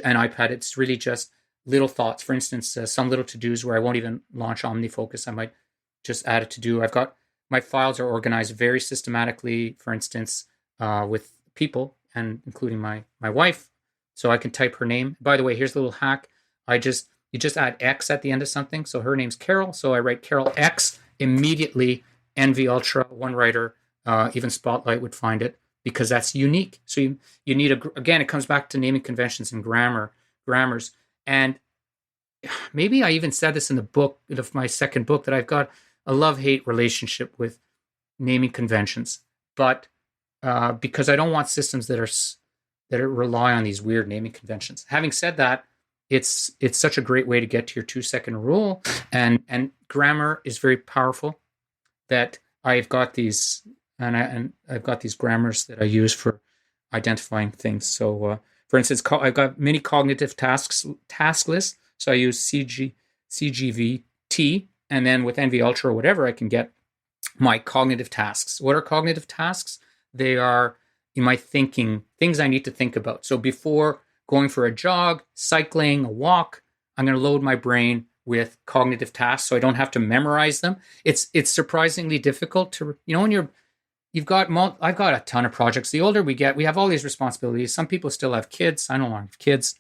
an iPad, it's really just little thoughts. For instance, some little to-dos where I won't even launch OmniFocus. I might just add a to-do. I've got my files are organized very systematically, for instance, with people and including my wife. So I can type her name. By the way, here's a little hack. You just add X at the end of something. So her name's Carol. So I write Carol X immediately. NV Ultra, OneWriter, even Spotlight would find it because that's unique. So you need again, it comes back to naming conventions and grammars. And maybe I even said this in the book of my second book that I've got a love-hate relationship with naming conventions, but because I don't want systems that rely on these weird naming conventions. Having said that, it's such a great way to get to your 2-second rule, and grammar is very powerful. That I've got these and I've got these grammars that I use for identifying things. So, for instance, I've got many cognitive task lists. So I use CGVT, and then with NV Ultra or whatever, I can get my cognitive tasks. What are cognitive tasks? They are in my thinking, things I need to think about. So before going for a jog, cycling, a walk, I'm going to load my brain with cognitive tasks so I don't have to memorize them. It's surprisingly difficult to, when I've got a ton of projects. The older we get, we have all these responsibilities. Some people still have kids. I don't want to have kids,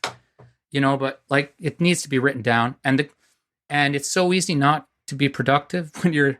but like it needs to be written down. And it's so easy not to be productive when you're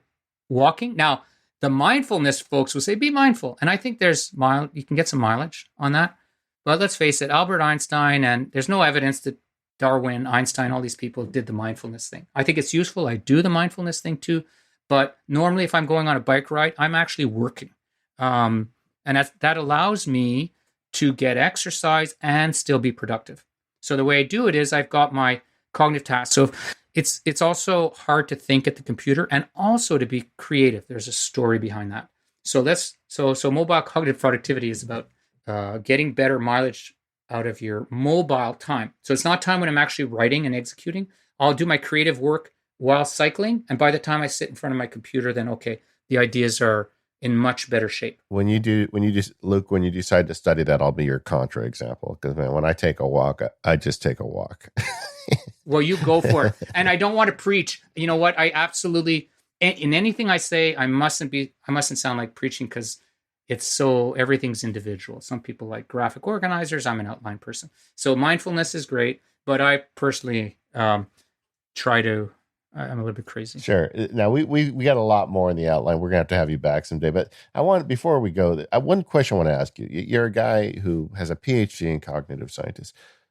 walking. Now, the mindfulness folks will say, be mindful. And I think you can get some mileage on that. But let's face it, Albert Einstein, and there's no evidence that Darwin, Einstein, all these people did the mindfulness thing. I think it's useful. I do the mindfulness thing too. But normally if I'm going on a bike ride, I'm actually working. And that allows me to get exercise and still be productive. So the way I do it is I've got my cognitive tasks. So it's also hard to think at the computer and also to be creative. There's a story behind that. So mobile cognitive productivity is about getting better mileage out of your mobile time. So it's not time when I'm actually writing and executing. I'll do my creative work while cycling. And by the time I sit in front of my computer, then, okay, the ideas are in much better shape. When you decide to study that, I'll be your contra example. Because when I take a walk, I just take a walk. Well, you go for it. And I don't want to preach. You know what? I absolutely, in anything I say, I mustn't sound like preaching because everything's individual. Some people like graphic organizers. I'm an outline person. So mindfulness is great, but I personally I'm a little bit crazy. Sure. Now we got a lot more in the outline. We're going to have you back someday, but before we go, one question I want to ask you. You're a guy who has a PhD in cognitive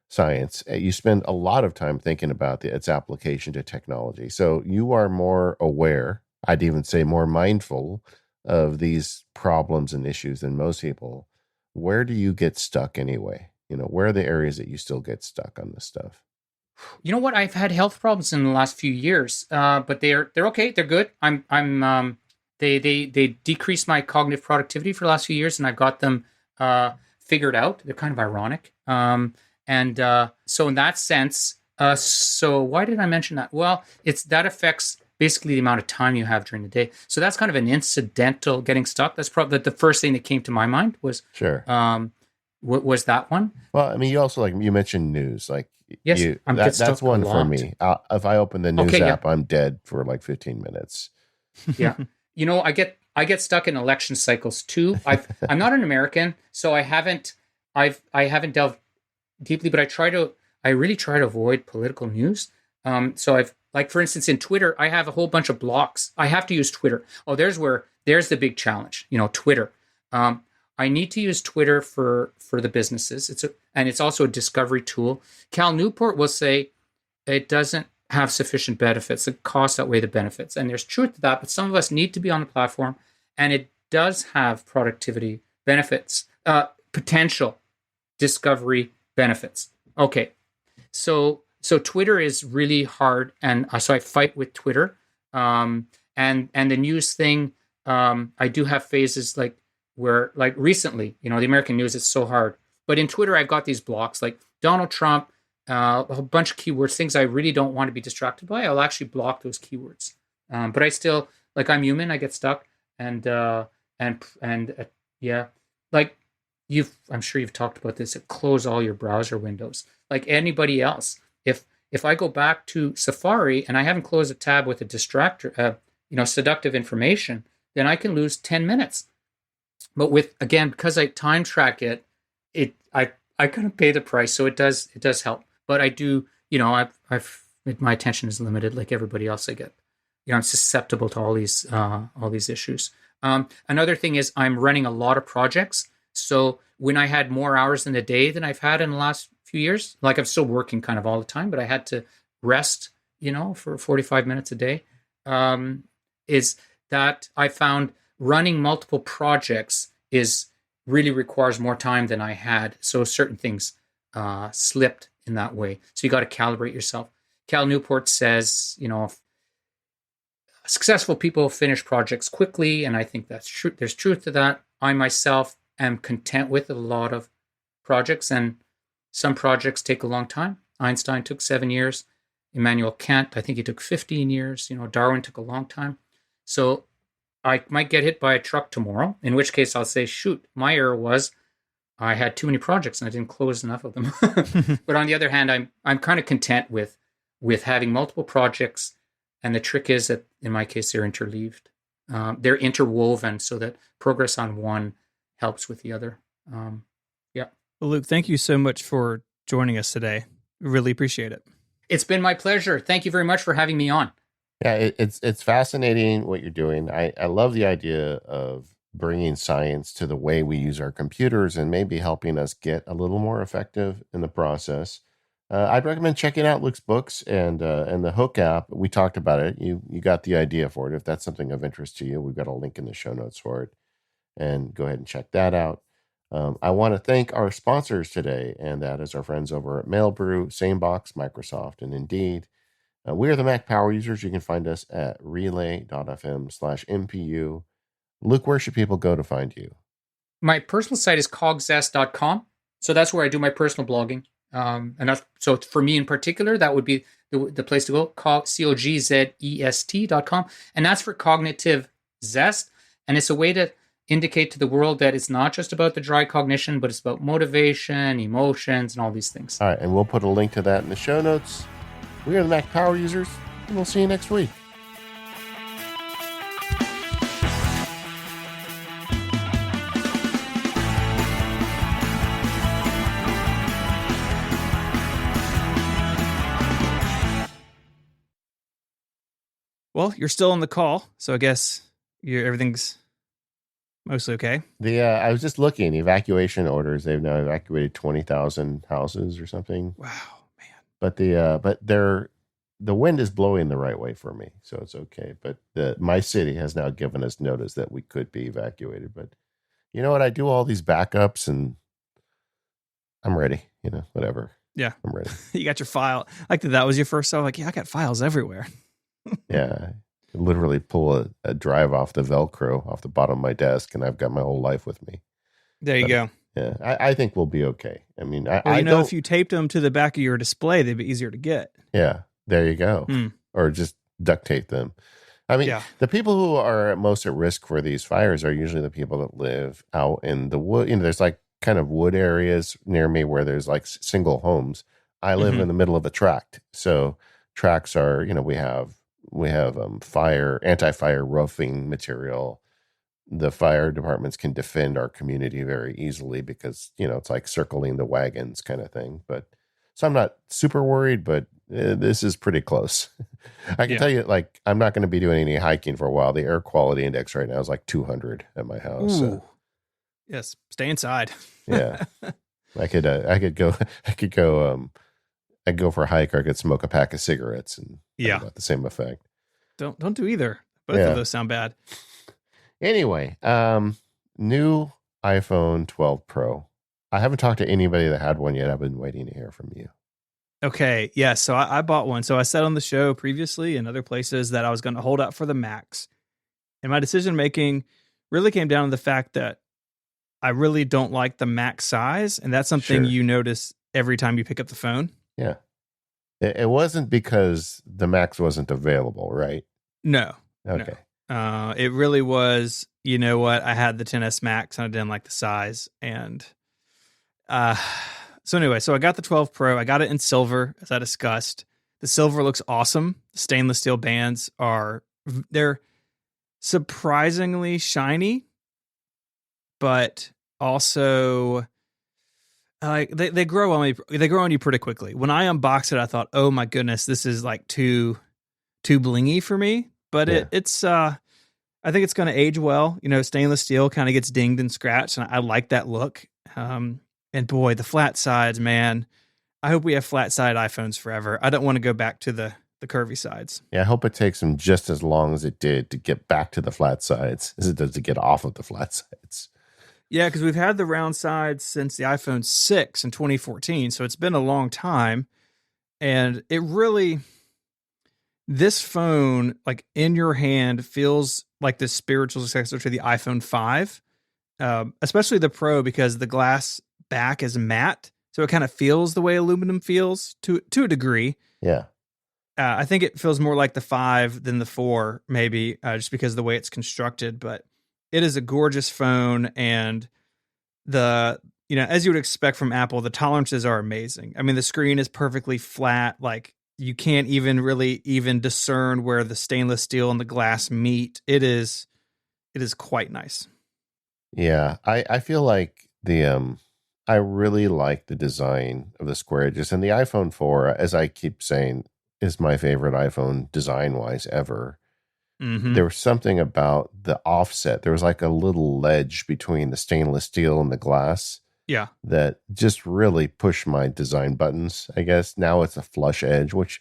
science. You spend a lot of time thinking about its application to technology. So you are more aware, I'd even say more mindful of these problems and issues than most people. Where do you get stuck anyway? Where are the areas that you still get stuck on this stuff? You know what? I've had health problems in the last few years, but they're okay. They're good. They decreased my cognitive productivity for the last few years, and I've got them figured out. They're kind of ironic. So in that sense, so why did I mention that? Well, that affects basically the amount of time you have during the day. So that's kind of an incidental getting stuck. That's probably the first thing that came to my mind was sure. Was that one? Well, I mean, you also you mentioned news, yes, that's one for me. If I open the news app, I'm dead for 15 minutes. Yeah, I get stuck in election cycles too. I'm not an American, so I haven't delved deeply, but I really try to avoid political news. So for instance, in Twitter, I have a whole bunch of blocks. I have to use Twitter. Oh, there's the big challenge. Twitter. I need to use Twitter for the businesses. It's also a discovery tool. Cal Newport will say it doesn't have sufficient benefits. The costs outweigh the benefits. And there's truth to that, but some of us need to be on the platform, and it does have productivity benefits, potential discovery benefits. Okay. So Twitter is really hard, and so I fight with Twitter. And the news thing, I do have phases where recently, the American news is so hard. But in Twitter, I've got these blocks like Donald Trump, a whole bunch of keywords, things I really don't want to be distracted by. I'll actually block those keywords. But I still, I'm human, I get stuck. And yeah, I'm sure you've talked about this. Close all your browser windows. Like anybody else, if I go back to Safari and I haven't closed a tab with a distractor, seductive information, then I can lose 10 minutes. But because I time track it, I kind of pay the price, so it does help. But I do, my attention is limited, like everybody else. I'm susceptible to all these issues. Another thing is I'm running a lot of projects. So when I had more hours in the day than I've had in the last few years, like I'm still working kind of all the time, but I had to rest, for 45 minutes a day, is that I found running multiple projects really requires more time than I had. So certain things slipped in that way. So you got to calibrate yourself. Cal Newport says, successful people finish projects quickly, and I think that's true. There's truth to that. I myself am content with a lot of projects, and some projects take a long time. Einstein took 7 years. Immanuel Kant, I think he took 15 years. Darwin took a long time. So I might get hit by a truck tomorrow, in which case I'll say, shoot, my error was I had too many projects and I didn't close enough of them. But on the other hand, I'm kind of content with having multiple projects. And the trick is that in my case, they're interleaved. They're interwoven so that progress on one helps with the other. Yeah. Well, Luc, thank you so much for joining us today. Really appreciate it. It's been my pleasure. Thank you very much for having me on. Yeah, it's fascinating what you're doing. I love the idea of bringing science to the way we use our computers and maybe helping us get a little more effective in the process. I'd recommend checking out Luc's books and the Hook app. We talked about it. You got the idea for it. If that's something of interest to you, we've got a link in the show notes for it. And go ahead and check that out. I want to thank our sponsors today, and that is our friends over at Mailbrew, Sanebox, Microsoft, and Indeed. We are the Mac Power Users. You can find us at relay.fm/MPU. Luc, where should people go to find you? My personal site is cogsest.com. So that's where I do my personal blogging. So for me in particular, that would be the place to go, COGZEST.com. And that's for cognitive zest. And it's a way to indicate to the world that it's not just about the dry cognition, but it's about motivation, emotions, and all these things. All right. And we'll put a link to that in the show notes. We are the Mac Power Users, and we'll see you next week. Well, you're still on the call, so I guess everything's mostly okay. I was just looking, evacuation orders. They've now evacuated 20,000 houses or something. Wow, man. But the wind is blowing the right way for me, so it's okay. But my city has now given us notice that we could be evacuated. But you know what? I do all these backups, and I'm ready. Whatever. Yeah, I'm ready. You got your file. Like that was your first. So like, yeah, I got files everywhere. Yeah, I literally pull a drive off the Velcro off the bottom of my desk, and I've got my whole life with me. There you go. Yeah, I think we'll be okay. I mean, if you taped them to the back of your display, they'd be easier to get. Yeah, there you go. Or just duct tape them. I mean, The people who are most at risk for these fires are usually the people that live out in the wood. There's like kind of wood areas near me where there's like single homes. I live in the middle of a tract, so tracts are we have anti-fire roofing material. The fire departments can defend our community very easily because, it's like circling the wagons kind of thing. But so I'm not super worried, but this is pretty close. I can tell you, like, I'm not going to be doing any hiking for a while. The air quality index right now is like 200 at my house. Ooh. Yes. Stay inside. Yeah. I could go for a hike, or I could smoke a pack of cigarettes and have about the same effect. Don't do either. Both of those sound bad. Anyway, new iPhone 12 Pro. I haven't talked to anybody that had one yet. I've been waiting to hear from you. Okay. Yeah. So I bought one. So I said on the show previously and other places that I was going to hold out for the Max. And my decision making really came down to the fact that I really don't like the Max size. And that's something you notice every time you pick up the phone. Yeah. It wasn't because the Max wasn't available, right? No. Okay. No. It really was, you know what? I had the 10S Max and I didn't like the size. And Uh, so anyway, so I got the 12 Pro. I got it in silver, as I discussed. The silver looks awesome. The stainless steel bands they're surprisingly shiny, but also like they grow on me. They grow on you pretty quickly. When I unboxed it, I thought, "Oh my goodness, this is like too blingy for me." But Yeah. it's I think it's going to age well. Stainless steel kind of gets dinged and scratched, and I like that look. And boy, the flat sides, man. I hope we have flat side iPhones forever. I don't want to go back to the curvy sides. Yeah, I hope it takes them just as long as it did to get back to the flat sides as it does to get off of the flat sides. Yeah, because we've had the round sides since the iPhone 6 in 2014, so it's been a long time. And this phone, like in your hand, feels like the spiritual successor to the iPhone 5, especially the Pro, because the glass back is matte, so it kind of feels the way aluminum feels to a degree. Yeah. I think it feels more like the 5 than the 4, maybe, just because of the way it's constructed. But it is a gorgeous phone, and as you would expect from Apple, the tolerances are amazing. I mean, the screen is perfectly flat. Like, you can't even discern where the stainless steel and the glass meet. It is quite nice. Yeah. I feel like I really like the design of the square edges, and the iPhone 4, as I keep saying, is my favorite iPhone design wise ever. Mm-hmm. There was something about the offset. There was like a little ledge between the stainless steel and the glass. Yeah. That just really pushed my design buttons, I guess. Now it's a flush edge, which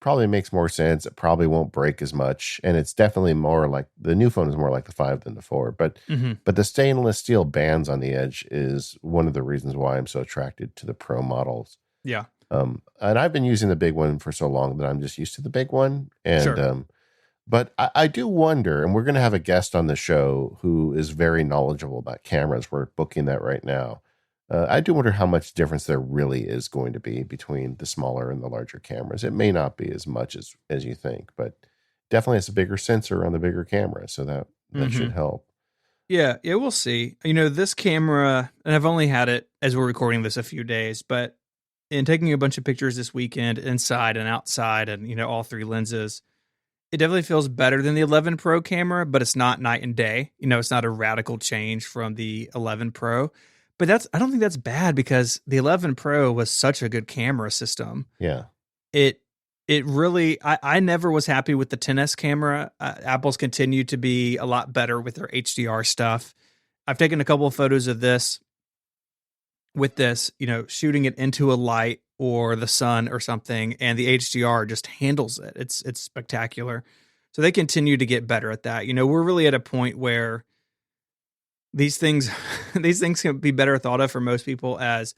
probably makes more sense. It probably won't break as much. And it's definitely more like the new phone is more like the 5 than the 4. But the stainless steel bands on the edge is one of the reasons why I'm so attracted to the Pro models. Yeah. And I've been using the big one for so long that I'm just used to the big one. And Sure. but I do wonder, and we're going to have a guest on the show who is very knowledgeable about cameras. We're booking that right now. I do wonder how much difference there really is going to be between the smaller and the larger cameras. It may not be as much as you think, but definitely it's a bigger sensor on the bigger camera, so that should help. Yeah, we'll see. This camera, and I've only had it as we're recording this a few days, but in taking a bunch of pictures this weekend, inside and outside, and all 3 lenses, it definitely feels better than the 11 Pro camera, but it's not night and day. It's not a radical change from the 11 Pro. But I don't think that's bad, because the 11 Pro was such a good camera system. Yeah. It really, I never was happy with the 10S camera. Apple's continued to be a lot better with their HDR stuff. I've taken a couple of photos of this with this, shooting it into a light or the sun or something, and the HDR just handles it. It's spectacular. So they continue to get better at that. We're really at a point where these things can be better thought of for most people as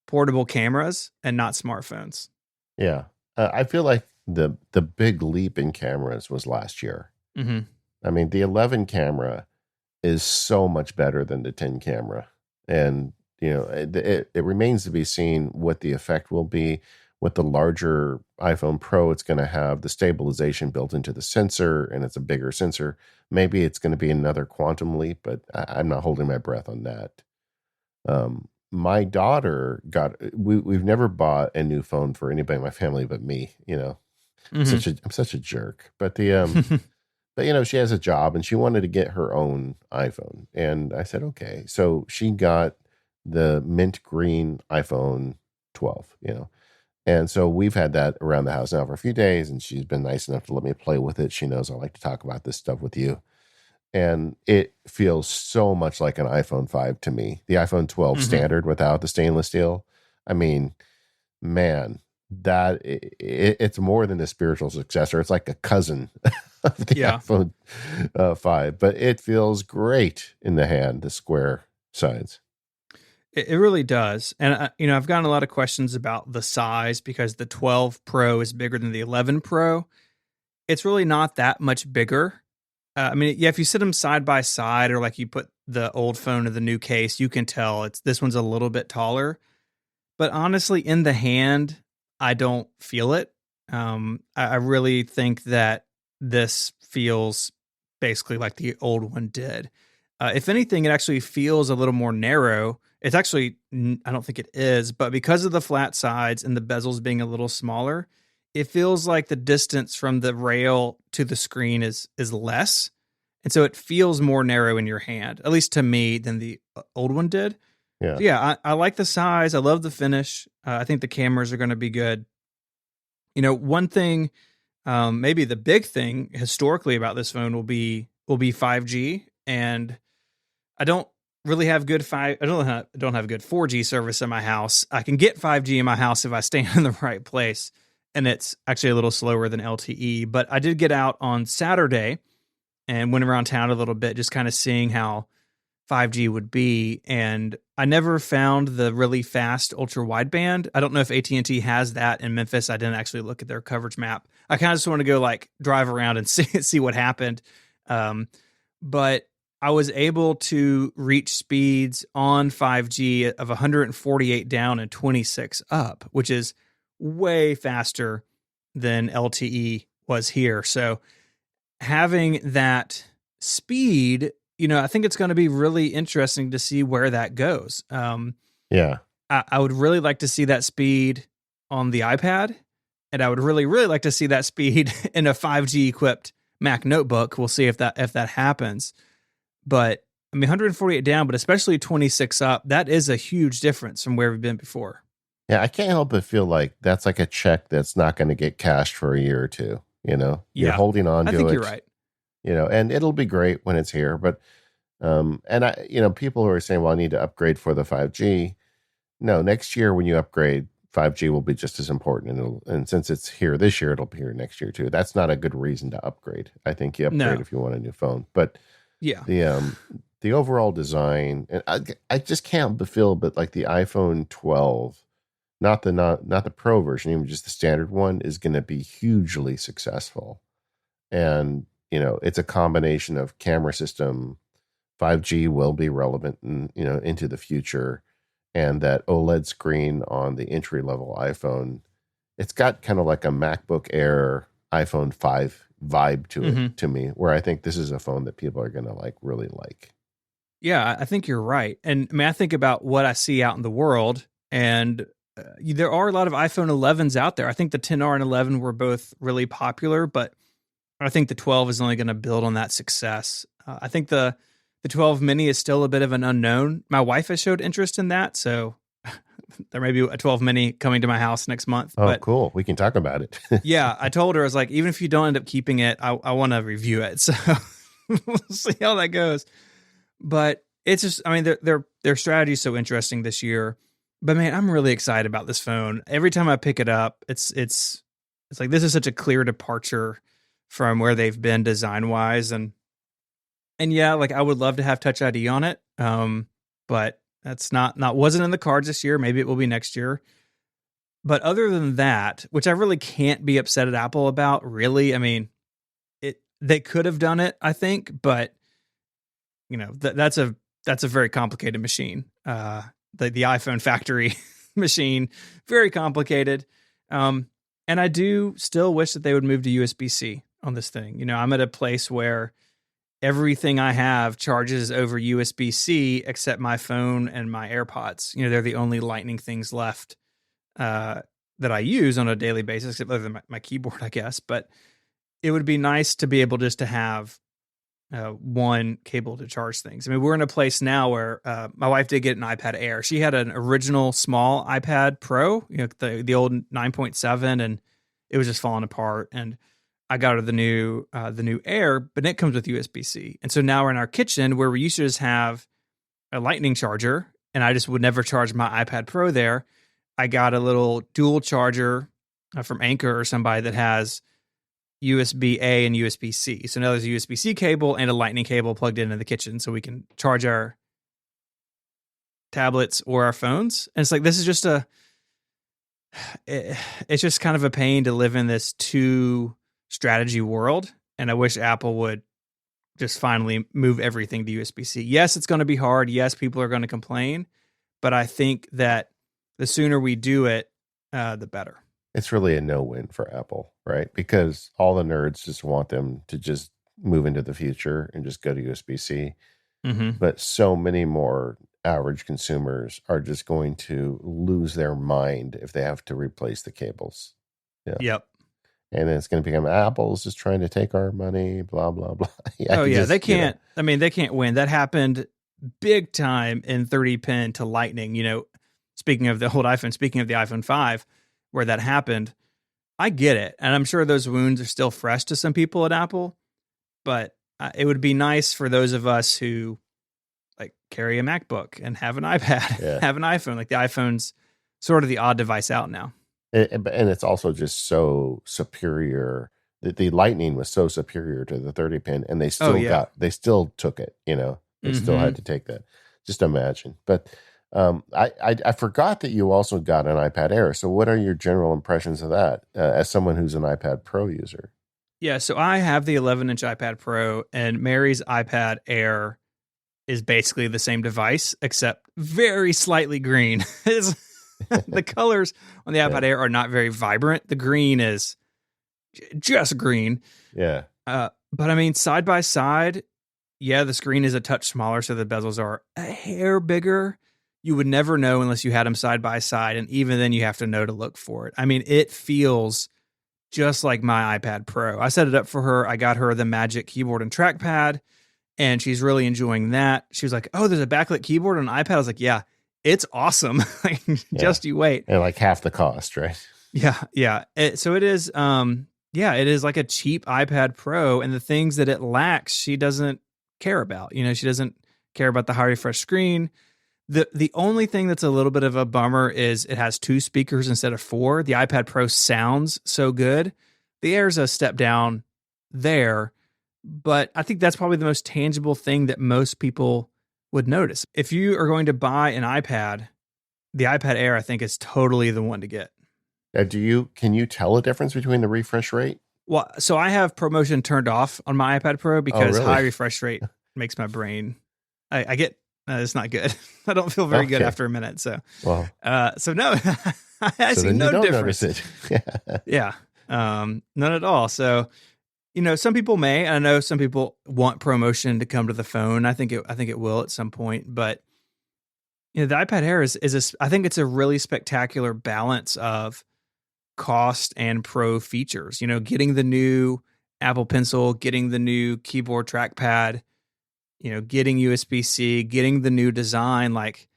portable cameras and not smartphones. Yeah. I feel like the big leap in cameras was last year. Mm-hmm. I mean, the 11 camera is so much better than the 10 camera. And, it remains to be seen what the effect will be. With the larger iPhone Pro, it's going to have the stabilization built into the sensor, and it's a bigger sensor. Maybe it's going to be another quantum leap, but I'm not holding my breath on that. My daughter we've never bought a new phone for anybody in my family but me. I'm such a jerk. But but she has a job and she wanted to get her own iPhone, and I said okay. So she got the mint green iPhone 12. And so we've had that around the house now for a few days, and she's been nice enough to let me play with it. She knows I like to talk about this stuff with you. And it feels so much like an iPhone 5 to me. The iPhone 12 standard without the stainless steel. I mean, man, it's more than a spiritual successor. It's like a cousin of the iPhone 5. But it feels great in the hand, the square sides. It really does. And, I've gotten a lot of questions about the size, because the 12 Pro is bigger than the 11 Pro. It's really not that much bigger. If you sit them side by side, or like you put the old phone in the new case, you can tell this one's a little bit taller. But honestly, in the hand, I don't feel it. I really think that this feels basically like the old one did. If anything, it actually feels a little more narrow It's actually, I don't think it is, but because of the flat sides and the bezels being a little smaller, it feels like the distance from the rail to the screen is less. And so it feels more narrow in your hand, at least to me, than the old one did. Yeah. So yeah, I like the size. I love the finish. I think the cameras are going to be good. One thing, maybe the big thing historically about this phone will be 5G, and I don't really have good don't have good 4G service in my house. I can get 5G in my house if I stand in the right place, and it's actually a little slower than LTE. But I did get out on Saturday and went around town a little bit, just kind of seeing how 5G would be. And I never found the really fast ultra wideband. I don't know if AT&T has that in Memphis. I didn't actually look at their coverage map. I kind of just want to go like drive around and see what happened. But I was able to reach speeds on 5G of 148 down and 26 up, which is way faster than LTE was here. So having that speed, I think it's going to be really interesting to see where that goes. Yeah. I would really like to see that speed on the iPad, and I would really, really like to see that speed in a 5G equipped Mac notebook. We'll see if that happens. But I mean, 148 down, but especially 26 up, that is a huge difference from where we've been before. Yeah, I can't help but feel like that's like a check that's not going to get cashed for a year or two. You're holding on to it. I think you're right. And it'll be great when it's here. But, and I, people who are saying, well, I need to upgrade for the 5G. No, next year when you upgrade, 5G will be just as important. And since it's here this year, it'll be here next year too. That's not a good reason to upgrade. I think you upgrade if you want a new phone. But yeah, the overall design, and I just can't but feel, but like the iPhone 12, not the Pro version, even just the standard one, is going to be hugely successful. And it's a combination of camera system. 5G will be relevant into the future, and that OLED screen on the entry level iPhone, it's got kind of like a MacBook Air iPhone 5 vibe to it to me, where I think this is a phone that people are going to really like. Yeah, I think you're right. And I mean, I think about what I see out in the world, and there are a lot of iPhone 11s out there. I think the 10R and 11 were both really popular, but I think the 12 is only going to build on that success. I think the 12 mini is still a bit of an unknown. My wife has showed interest in that, so there may be a 12 mini coming to my house next month. Oh, cool. We can talk about it. Yeah, I told her, I was like, even if you don't end up keeping it, I want to review it. So we'll see how that goes. But it's just, I mean, their strategy is so interesting this year. But man, I'm really excited about this phone. Every time I pick it up, it's like this is such a clear departure from where they've been design wise, and yeah, like I would love to have Touch ID on it, but that's not wasn't in the cards this year. Maybe it will be next year. But other than that, which I really can't be upset at Apple about, really, I mean, they could have done it, I think, but that's a very complicated machine. The iPhone factory machine, very complicated. And I do still wish that they would move to USB-C on this thing. I'm at a place where everything I have charges over USB-C except my phone and my AirPods. They're the only Lightning things left that I use on a daily basis, except other than my keyboard, I guess. But it would be nice to be able just to have one cable to charge things. I mean, we're in a place now where my wife did get an iPad Air. She had an original small iPad Pro, the old 9.7, and it was just falling apart. And I got her the new Air, but it comes with USB-C. And so now we're in our kitchen where we used to just have a Lightning charger, and I just would never charge my iPad Pro there. I got a little dual charger from Anchor or somebody that has USB-A and USB-C. So now there's a USB-C cable and a Lightning cable plugged into the kitchen so we can charge our tablets or our phones. And it's like, this is just it's just kind of a pain to live in this two strategy world. And I wish Apple would just finally move everything to USB-C. Yes, it's going to be hard. Yes, people are going to complain, but I think that the sooner we do it, the better. It's really a no-win for Apple, right? Because all the nerds just want them to just move into the future and just go to USB-C. Mm-hmm. But so many more average consumers are just going to lose their mind if they have to replace the cables. Yeah. Yep. And then it's going to become Apple's just trying to take our money, blah, blah, blah. They can't. I mean, they can't win. That happened big time in 30 pin to Lightning. Speaking of the old iPhone, speaking of the iPhone 5, where that happened, I get it. And I'm sure those wounds are still fresh to some people at Apple, but it would be nice for those of us who like carry a MacBook and have an iPad, have an iPhone. Like the iPhone's sort of the odd device out now. And it's also just so superior. The Lightning was so superior to the 30 pin, and they still took it. They still had to take that. Just imagine. But I forgot that you also got an iPad Air. So what are your general impressions of that as someone who's an iPad Pro user? Yeah, so I have the 11-inch iPad Pro, and Mary's iPad Air is basically the same device, except very slightly green. The colors on the iPad Air are not very vibrant. The green is just green. Yeah. But I mean, side by side, the screen is a touch smaller, so the bezels are a hair bigger. You would never know unless you had them side by side, and even then you have to know to look for it. I mean, it feels just like my iPad Pro. I set it up for her. I got her the Magic keyboard and trackpad, and she's really enjoying that. She was like, "Oh, there's a backlit keyboard on an iPad." I was like, "Yeah, it's awesome." Just you wait. And like half the cost, right? Yeah. So it is. It is like a cheap iPad Pro, and the things that it lacks, she doesn't care about. She doesn't care about the high refresh screen. The only thing that's a little bit of a bummer is it has 2 speakers instead of 4. The iPad Pro sounds so good. The Air's a step down there, but I think that's probably the most tangible thing that most people would notice. If you are going to buy an iPad, the iPad Air, I think, is totally the one to get. Can you tell a difference between the refresh rate? Well, so I have ProMotion turned off on my iPad Pro because high refresh rate makes my brain, I get, it's not good. I don't feel very good after a minute. So, no, I see no difference. It. Yeah. None at all. So, some people may. I know some people want ProMotion to come to the phone. I think it will at some point. But the iPad Air I think it's a really spectacular balance of cost and pro features. Getting the new Apple Pencil, getting the new keyboard trackpad, getting USB-C, getting the new design, like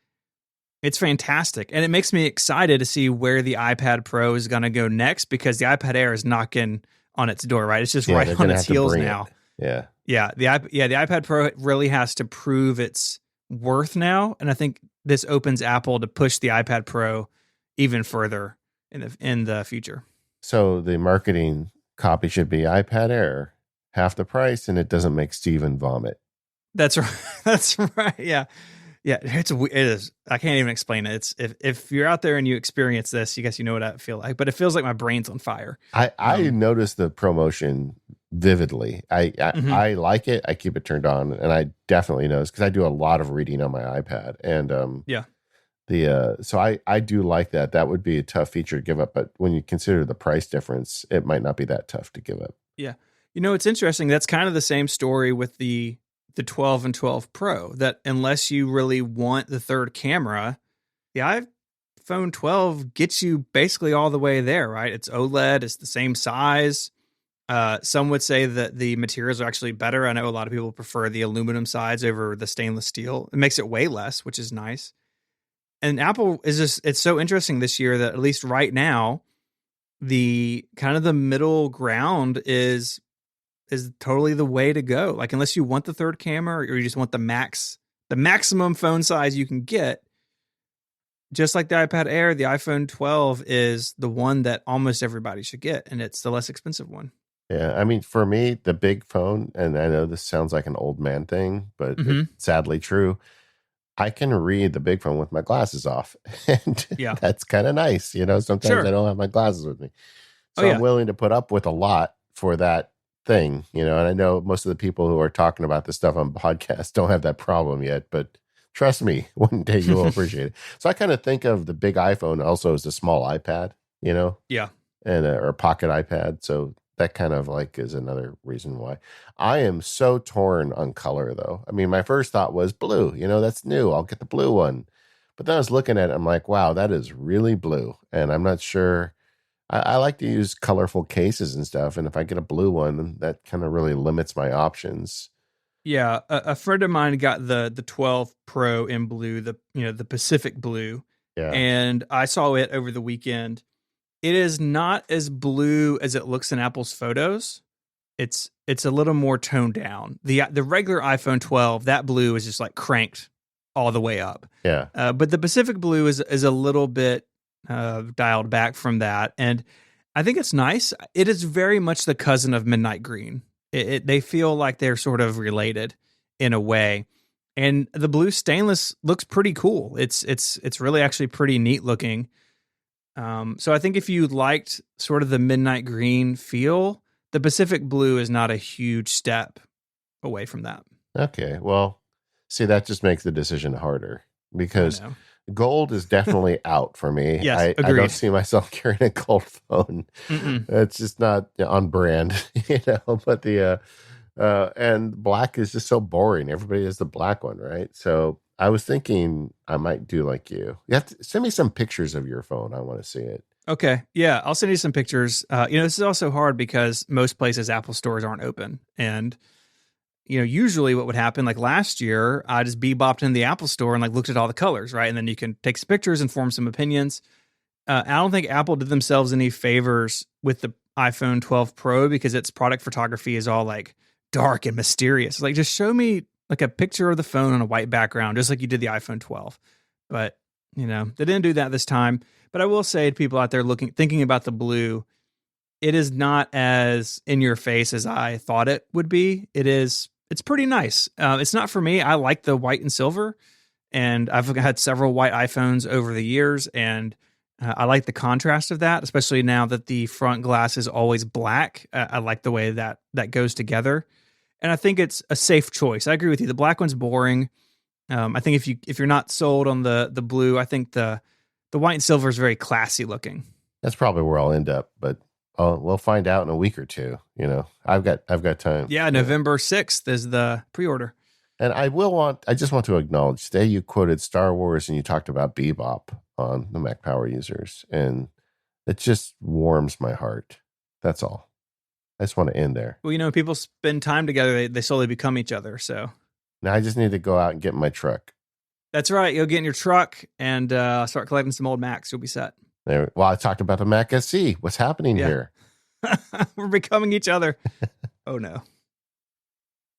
it's fantastic. And it makes me excited to see where the iPad Pro is going to go next, because the iPad Air is knocking on its door, right? It's just right on its heels now. Yeah. The iPad Pro really has to prove its worth now. And I think this opens Apple to push the iPad Pro even further in the future. So the marketing copy should be iPad Air, half the price, and it doesn't make Steven vomit. That's right. That's right. Yeah. It is. I can't even explain it. It's if you're out there and you experience this, you guess you know what I feel like. But it feels like my brain's on fire. I noticed the ProMotion vividly. I like it. I keep it turned on, and I definitely notice because I do a lot of reading on my iPad. And so I do like that. That would be a tough feature to give up, but when you consider the price difference, it might not be that tough to give up. Yeah. It's interesting. That's kind of the same story with the 12 and 12 Pro, that unless you really want the third camera, the iPhone 12 gets you basically all the way there, right? It's OLED, it's the same size. Some would say that the materials are actually better. I know a lot of people prefer the aluminum sides over the stainless steel. It makes it weigh less, which is nice. And Apple it's so interesting this year that at least right now, the kind of the middle ground is totally the way to go. Like, unless you want the third camera or you just want the maximum phone size you can get, just like the iPad Air, the iPhone 12 is the one that almost everybody should get, and it's the less expensive one. Yeah, I mean, for me, the big phone, and I know this sounds like an old man thing, but it's sadly true. I can read the big phone with my glasses off, and that's kind of nice. Sometimes I don't have my glasses with me. So I'm willing to put up with a lot for that thing, and I know most of the people who are talking about this stuff on podcasts don't have that problem yet, but trust me, one day you'll appreciate it. So I kind of think of the big iPhone also as a small iPad, Yeah. And or a pocket iPad. So that kind of like is another reason why. I am so torn on color though. I mean, my first thought was blue. That's new. I'll get the blue one. But then I was looking at it, I'm like, wow, that is really blue. And I'm not sure. I like to use colorful cases and stuff. And if I get a blue one, that kind of really limits my options. Yeah, a friend of mine got the 12 Pro in blue, the Pacific blue, Yeah. and I saw it over the weekend. It is not as blue as it looks in Apple's photos. It's a little more toned down. The regular iPhone 12, that blue is just like cranked all the way up. Yeah. But the Pacific blue is a little bit dialed back from that, and I think it's nice. It is very much the cousin of midnight green. They feel like they're sort of related in a way, and the blue stainless looks pretty cool. It's really actually pretty neat looking. So I think if you liked sort of the midnight green feel, the Pacific blue is not a huge step away from that. Okay, well, see, that just makes the decision harder because gold is definitely out for me. Yes, I don't see myself carrying a gold phone. It's just not on brand, but and black is just so boring. Everybody has the black one, right? So I was thinking I might do like you. You have to send me some pictures of your phone. I want to see it. Okay. Yeah, I'll send you some pictures. This is also hard because most places Apple stores aren't open. And, usually what would happen, like last year, I just bebopped in the Apple store and like looked at all the colors, right? And then you can take some pictures and form some opinions. I don't think Apple did themselves any favors with the iPhone 12 Pro because its product photography is all like dark and mysterious. Like, just show me like a picture of the phone on a white background, just like you did the iPhone 12. But, they didn't do that this time. But I will say to people out there thinking about the blue, it is not as in your face as I thought it would be. It's pretty nice. It's not for me. I like the white and silver, and I've had several white iPhones over the years, and I like the contrast of that, especially now that the front glass is always black. I like the way that goes together, and I think it's a safe choice. I agree with you. The black one's boring. I think if you're not sold on the blue, I think the white and silver is very classy looking. That's probably where I'll end up, but we'll find out in a week or two. I've got time. Yeah, November 6th is the pre-order. And I just want to acknowledge today you quoted Star Wars and you talked about Bebop on the Mac Power Users, and it just warms my heart. That's all. I just want to end there. Well, people spend time together, they slowly become each other. So now I just need to go out and get in my truck. That's right. You'll get in your truck and start collecting some old Macs. You'll be set. Well, I talked about the Mac SE. What's happening here? We're becoming each other. Oh, no.